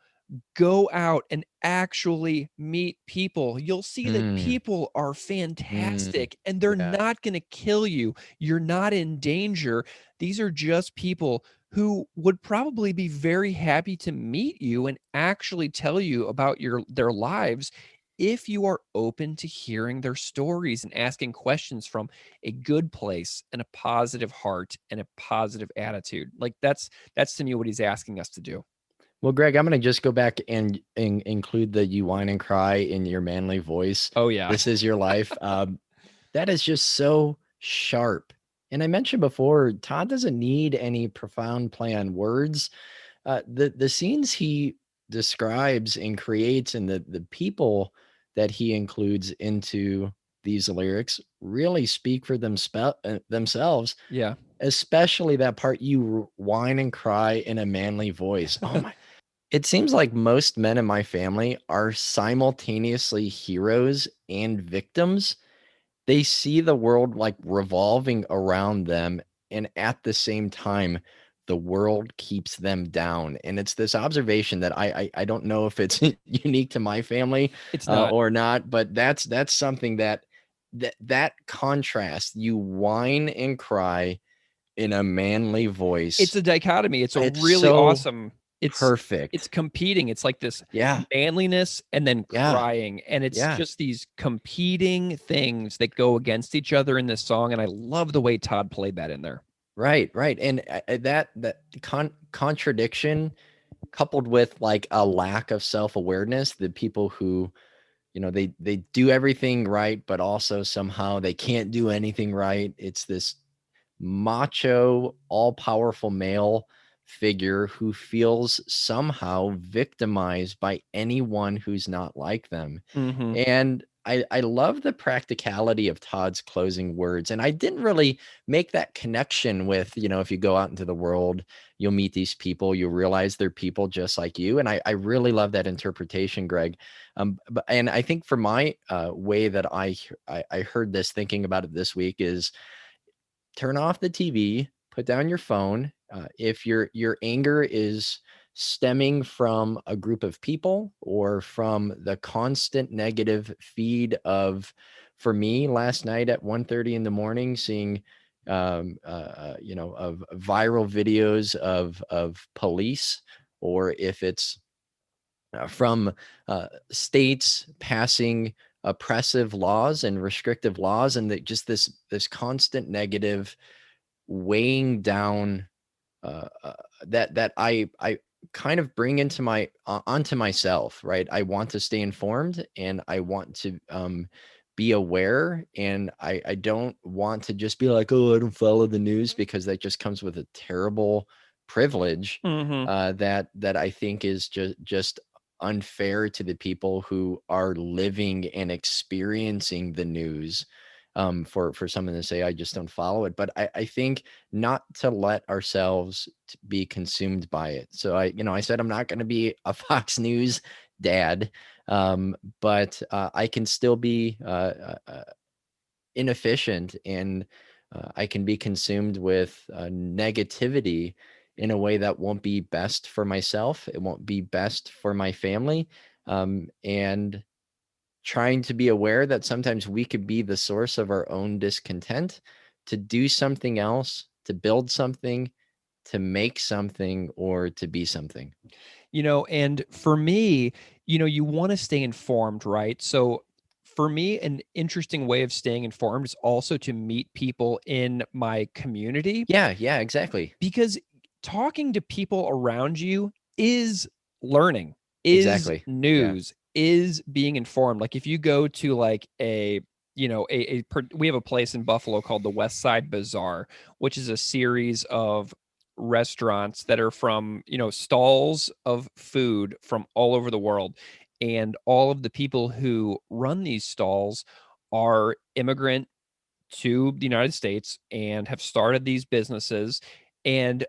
go out and actually meet people. You'll see that people are fantastic and they're not going to kill you. You're not in danger. These are just people who would probably be very happy to meet you and actually tell you about their lives if you are open to hearing their stories and asking questions from a good place and a positive heart and a positive attitude. Like that's to me what he's asking us to do. Well, Greg, I'm going to just go back and include the you whine and cry in your manly voice. Oh, yeah. This is your life. That is just so sharp. And I mentioned before, Todd doesn't need any profound play on words. The scenes he describes and creates and the people that he includes into these lyrics really speak for themselves. Yeah. Especially that part, you whine and cry in a manly voice. Oh my. It seems like most men in my family are simultaneously heroes and victims. They see the world like revolving around them, and at the same time, the world keeps them down. And it's this observation that I don't know if it's unique to my family it's not. Or not, but that's something that contrast, you whine and cry in a manly voice. It's a dichotomy. It's really so awesome. It's perfect. It's competing. It's like this manliness and then crying. And it's just these competing things that go against each other in this song. And I love the way Todd played that in there. Right. And that contradiction coupled with like a lack of self-awareness, the people who, they do everything right, but also somehow they can't do anything right. It's this macho, all-powerful male figure who feels somehow victimized by anyone who's not like them. Mm-hmm. And I love the practicality of Todd's closing words. And I didn't really make that connection with, if you go out into the world, you'll meet these people, you'll realize they're people just like you. And I really love that interpretation, Greg. And I think for my way that I heard this, thinking about it this week, is turn off the TV, put down your phone. If your anger is stemming from a group of people or from the constant negative feed of, for me, last night at 1:30 in the morning, seeing, of viral videos of police, or if it's from states passing oppressive laws and restrictive laws, and just this constant negative weighing down that I kind of bring into onto myself, right? I want to stay informed and I want to be aware, and I don't want to just be like, oh, I don't follow the news, because that just comes with a terrible privilege that I think is just unfair to the people who are living and experiencing the news, for someone to say, I just don't follow it. But I think not to let ourselves be consumed by it. So I said, I'm not going to be a Fox News dad, but I can still be inefficient, and I can be consumed with negativity in a way that won't be best for myself. It won't be best for my family. And trying to be aware that sometimes we could be the source of our own discontent, to do something else, to build something, to make something, or to be something. And for me, you want to stay informed, right? So for me, an interesting way of staying informed is also to meet people in my community. Yeah, exactly. Because talking to people around you is learning, is Exactly. news, is being informed. Like if you go to like we have a place in Buffalo called the West Side Bazaar, which is a series of restaurants that are from, stalls of food from all over the world. And all of the people who run these stalls are immigrant to the United States and have started these businesses. And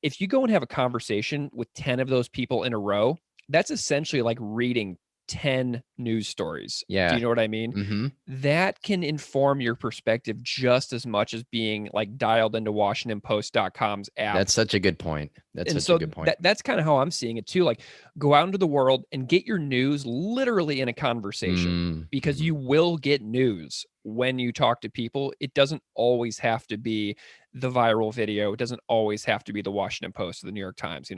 if you go and have a conversation with 10 of those people in a row, that's essentially like reading 10 news stories. Yeah. Do you know what I mean? Mm-hmm. That can inform your perspective just as much as being like dialed into WashingtonPost.com's app. That's such a good point. That's a good point. That's kind of how I'm seeing it too. Like go out into the world and get your news literally in a conversation, because you will get news when you talk to people. It doesn't always have to be the viral video. It doesn't always have to be the Washington Post or the New York Times,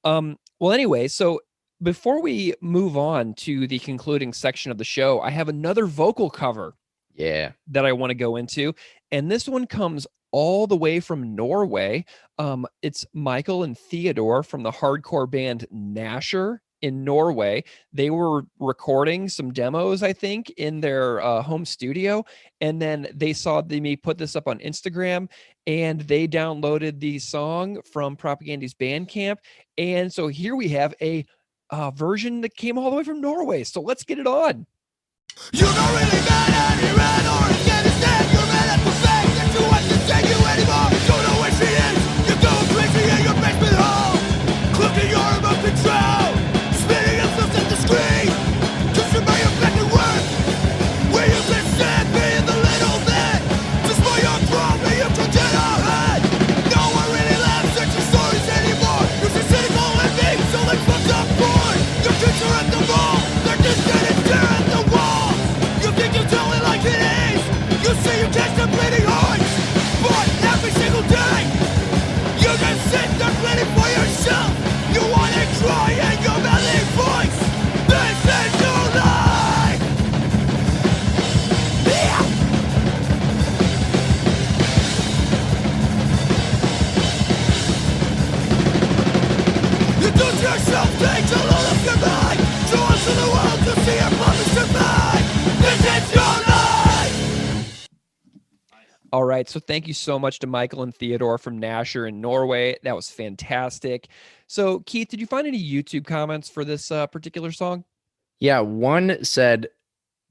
Well, anyway, so before we move on to the concluding section of the show, I have another vocal cover that I want to go into. And this one comes all the way from Norway. It's Michael and Theodore from the hardcore band Gnasher in Norway. They were recording some demos, I think, in their home studio. And then they saw me put this up on Instagram, and they downloaded the song from Propaganda's Bandcamp. And so here we have a version that came all the way from Norway. So let's get it on. You're not really mad at Iran or Afghanistan. You're mad at the fact that you want to take you anymore. You don't know where she is. You're going crazy in your basement hole. Clicking your remote control. Spinning yourself at the screen. Just remember your back at work. Where you can stand being the little man. Just for your trauma you can get ahead. No one really laughs at your stories anymore. You're just cynical and mean, so like fucked up boy. Your kids are at the mall. They're just getting stare at the wall. You think you tell it like it is. You say you catch the bleeding hearts. But every single day you just sit there bleeding for yourself. You wanna cry in your belly voice. This is your life. Yeah. You do to yourself things all of your mind. Show us to the world to see your promise survive. This is your life. All right. So thank you so much to Michael and Theodore from Gnasher in Norway. That was fantastic. So Keith, did you find any YouTube comments for this particular song? Yeah. One said,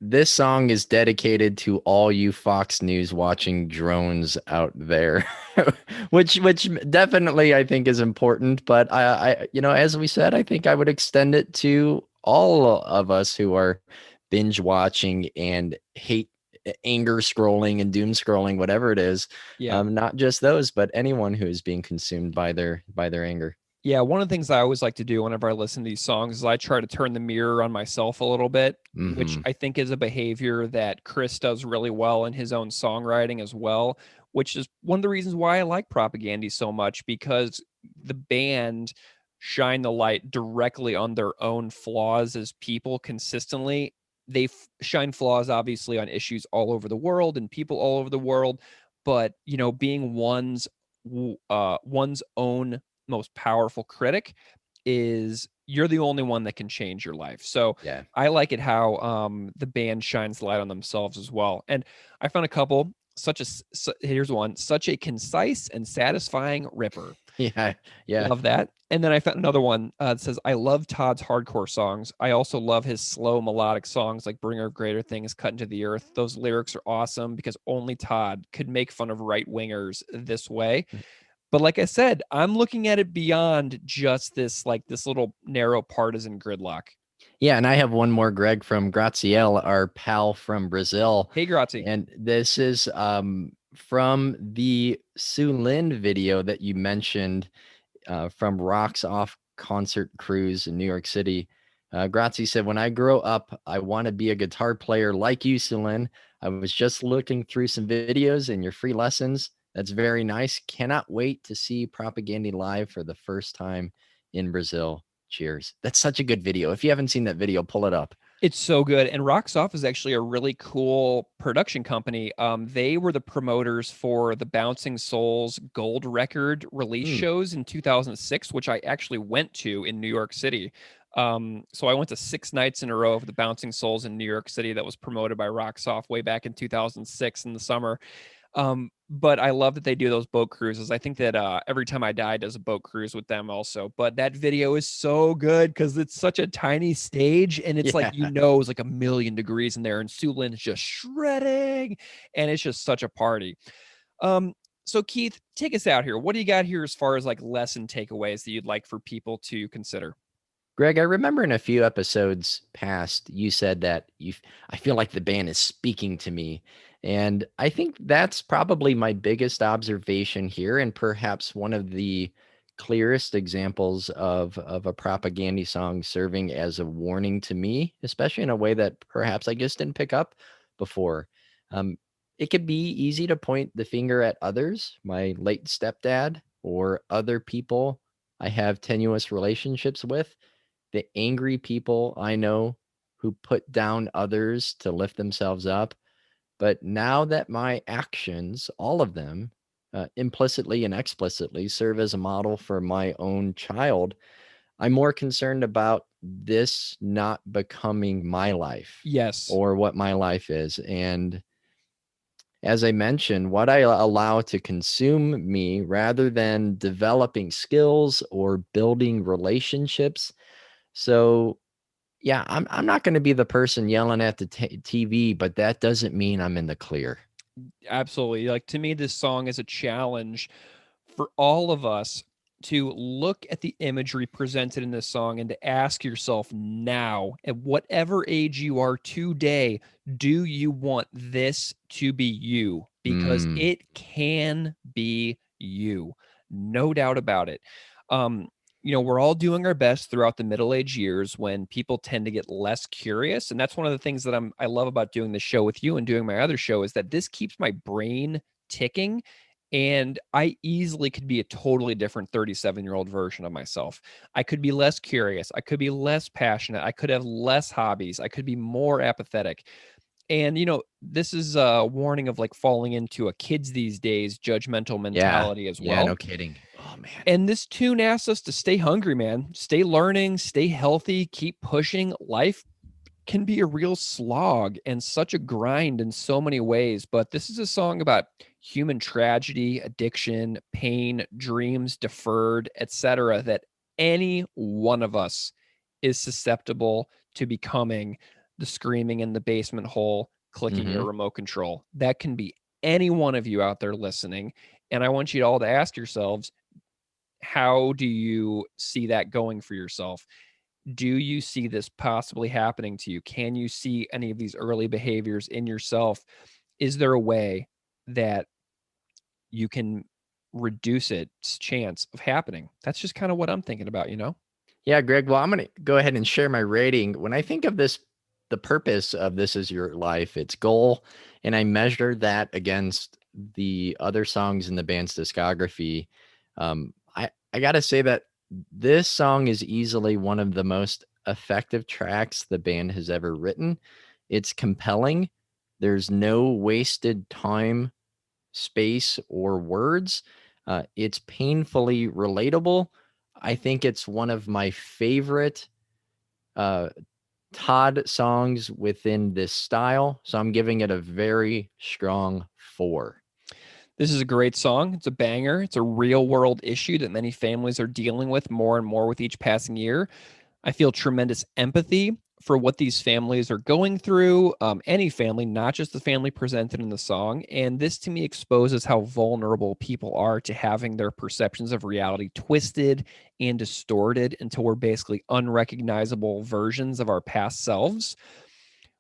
this song is dedicated to all you Fox News watching drones out there, which definitely I think is important. But I, as we said, I think I would extend it to all of us who are binge watching and anger scrolling and doom scrolling, whatever it is. Yeah. Not just those, but anyone who is being consumed by their anger. Yeah, one of the things I always like to do whenever I listen to these songs is I try to turn the mirror on myself a little bit, which I think is a behavior that Chris does really well in his own songwriting as well, which is one of the reasons why I like Propagandy so much, because the band shine the light directly on their own flaws as people consistently. They shine flaws, obviously, on issues all over the world and people all over the world, but, being one's own most powerful critic is you're the only one that can change your life. So yeah, I like it how the band shines light on themselves as well. And I found a couple here's one, such a concise and satisfying ripper. Yeah. Yeah. Love that. And then I found another one that says, I love Todd's hardcore songs. I also love his slow melodic songs like Bringer of Greater Things, Cut into the Earth. Those lyrics are awesome because only Todd could make fun of right-wingers this way. But like I said, I'm looking at it beyond just this little narrow partisan gridlock. Yeah, and I have one more, Greg, from Graziel, our pal from Brazil. Hey, Grazi. And this is from the Sulin video that you mentioned from Rocks Off concert cruise in New York City. Grazi said, when I grow up, I want to be a guitar player like you, Sulin. I was just looking through some videos and your free lessons. That's very nice. Cannot wait to see Propaganda live for the first time in Brazil. Cheers. That's such a good video. If you haven't seen that video, pull it up. It's so good. And Rocks Off is actually a really cool production company. They were the promoters for the Bouncing Souls Gold Record release shows in 2006, which I actually went to in New York City. So I went to 6 nights in a row of the Bouncing Souls in New York City that was promoted by Rocks Off way back in 2006 in the summer. But I love that they do those boat cruises. I think that Every Time I Die does a boat cruise with them also. But that video is so good because it's such a tiny stage and it's like, it's like 1,000,000 degrees in there and Sulin is just shredding and it's just such a party. So Keith, take us out here. What do you got here as far as like lesson takeaways that you'd like for people to consider? Greg, I remember in a few episodes past, you said that I feel like the band is speaking to me. And I think that's probably my biggest observation here, and perhaps one of the clearest examples of a propaganda song serving as a warning to me, especially in a way that perhaps I just didn't pick up before. It could be easy to point the finger at others, my late stepdad, or other people I have tenuous relationships with, the angry people I know who put down others to lift themselves up. But now that my actions, all of them, implicitly and explicitly, serve as a model for my own child, I'm more concerned about this not becoming my life. Yes. Or what my life is. And as I mentioned, what I allow to consume me rather than developing skills or building relationships. So yeah, I'm not going to be the person yelling at the TV, but that doesn't mean I'm in the clear. Absolutely. Like, to me, this song is a challenge for all of us to look at the imagery presented in this song and to ask yourself now, at whatever age you are today, do you want this to be you? Because it can be you. No doubt about it. We're all doing our best throughout the middle-aged years when people tend to get less curious. And that's one of the things that I love about doing the show with you and doing my other show is that this keeps my brain ticking. And I easily could be a totally different 37-year-old version of myself. I could be less curious. I could be less passionate. I could have less hobbies. I could be more apathetic. And, this is a warning of like falling into a kids these days judgmental mentality as well. Yeah, no kidding. Oh, man. And this tune asks us to stay hungry, man. Stay learning, stay healthy, keep pushing. Life can be a real slog and such a grind in so many ways. But this is a song about human tragedy, addiction, pain, dreams deferred, etc., that any one of us is susceptible to becoming the screaming in the basement hole, clicking your remote control. That can be any one of you out there listening. And I want you all to ask yourselves, how do you see that going for yourself? Do you see this possibly happening to you? Can you see any of these early behaviors in yourself? Is there a way that you can reduce its chance of happening? That's just kind of what I'm thinking about, Yeah, Greg. Well, I'm going to go ahead and share my rating. When I think of this, the purpose of This Is Your Life, its goal, and I measure that against the other songs in the band's discography, I got to say that this song is easily one of the most effective tracks the band has ever written. It's compelling. There's no wasted time, space, or words. It's painfully relatable. I think it's one of my favorite Todd songs within this style. So I'm giving it a very strong 4. This is a great song. It's a banger. It's a real world issue that many families are dealing with more and more with each passing year. I feel tremendous empathy for what these families are going through, any family, not just the family presented in the song. And this to me exposes how vulnerable people are to having their perceptions of reality twisted and distorted until we're basically unrecognizable versions of our past selves.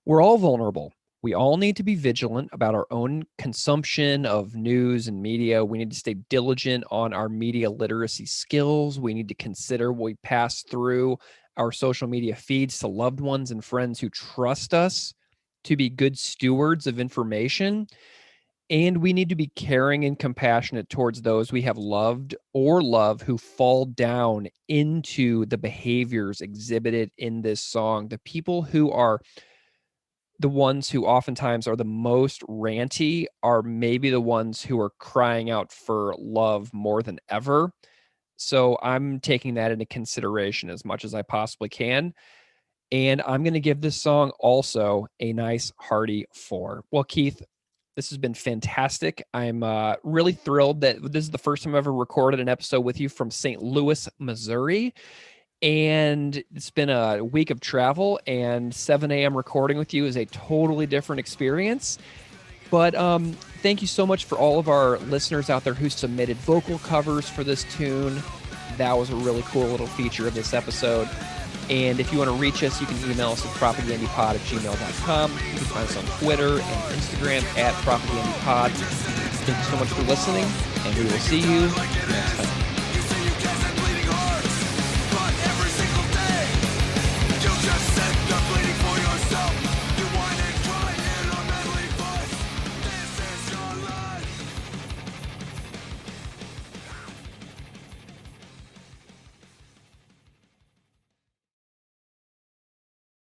We're all vulnerable. We all need to be vigilant about our own consumption of news and media. We need to stay diligent on our media literacy skills. We need to consider what we pass through our social media feeds to loved ones and friends who trust us to be good stewards of information. And we need to be caring and compassionate towards those we have loved or love who fall down into the behaviors exhibited in this song. The people who are the ones who oftentimes are the most ranty are maybe the ones who are crying out for love more than ever. So I'm taking that into consideration as much as I possibly can. And I'm going to give this song also a nice hearty 4. Well, Keith, this has been fantastic. I'm really thrilled that this is the first time I've ever recorded an episode with you from St. Louis, Missouri. And it's been a week of travel, and 7 a.m. recording with you is a totally different experience. But thank you so much for all of our listeners out there who submitted vocal covers for this tune. That was a really cool little feature of this episode. And if you want to reach us, you can email us at propagandypod@gmail.com. You can find us on Twitter and Instagram at propagandypod. Thank you so much for listening, and we will see you next time.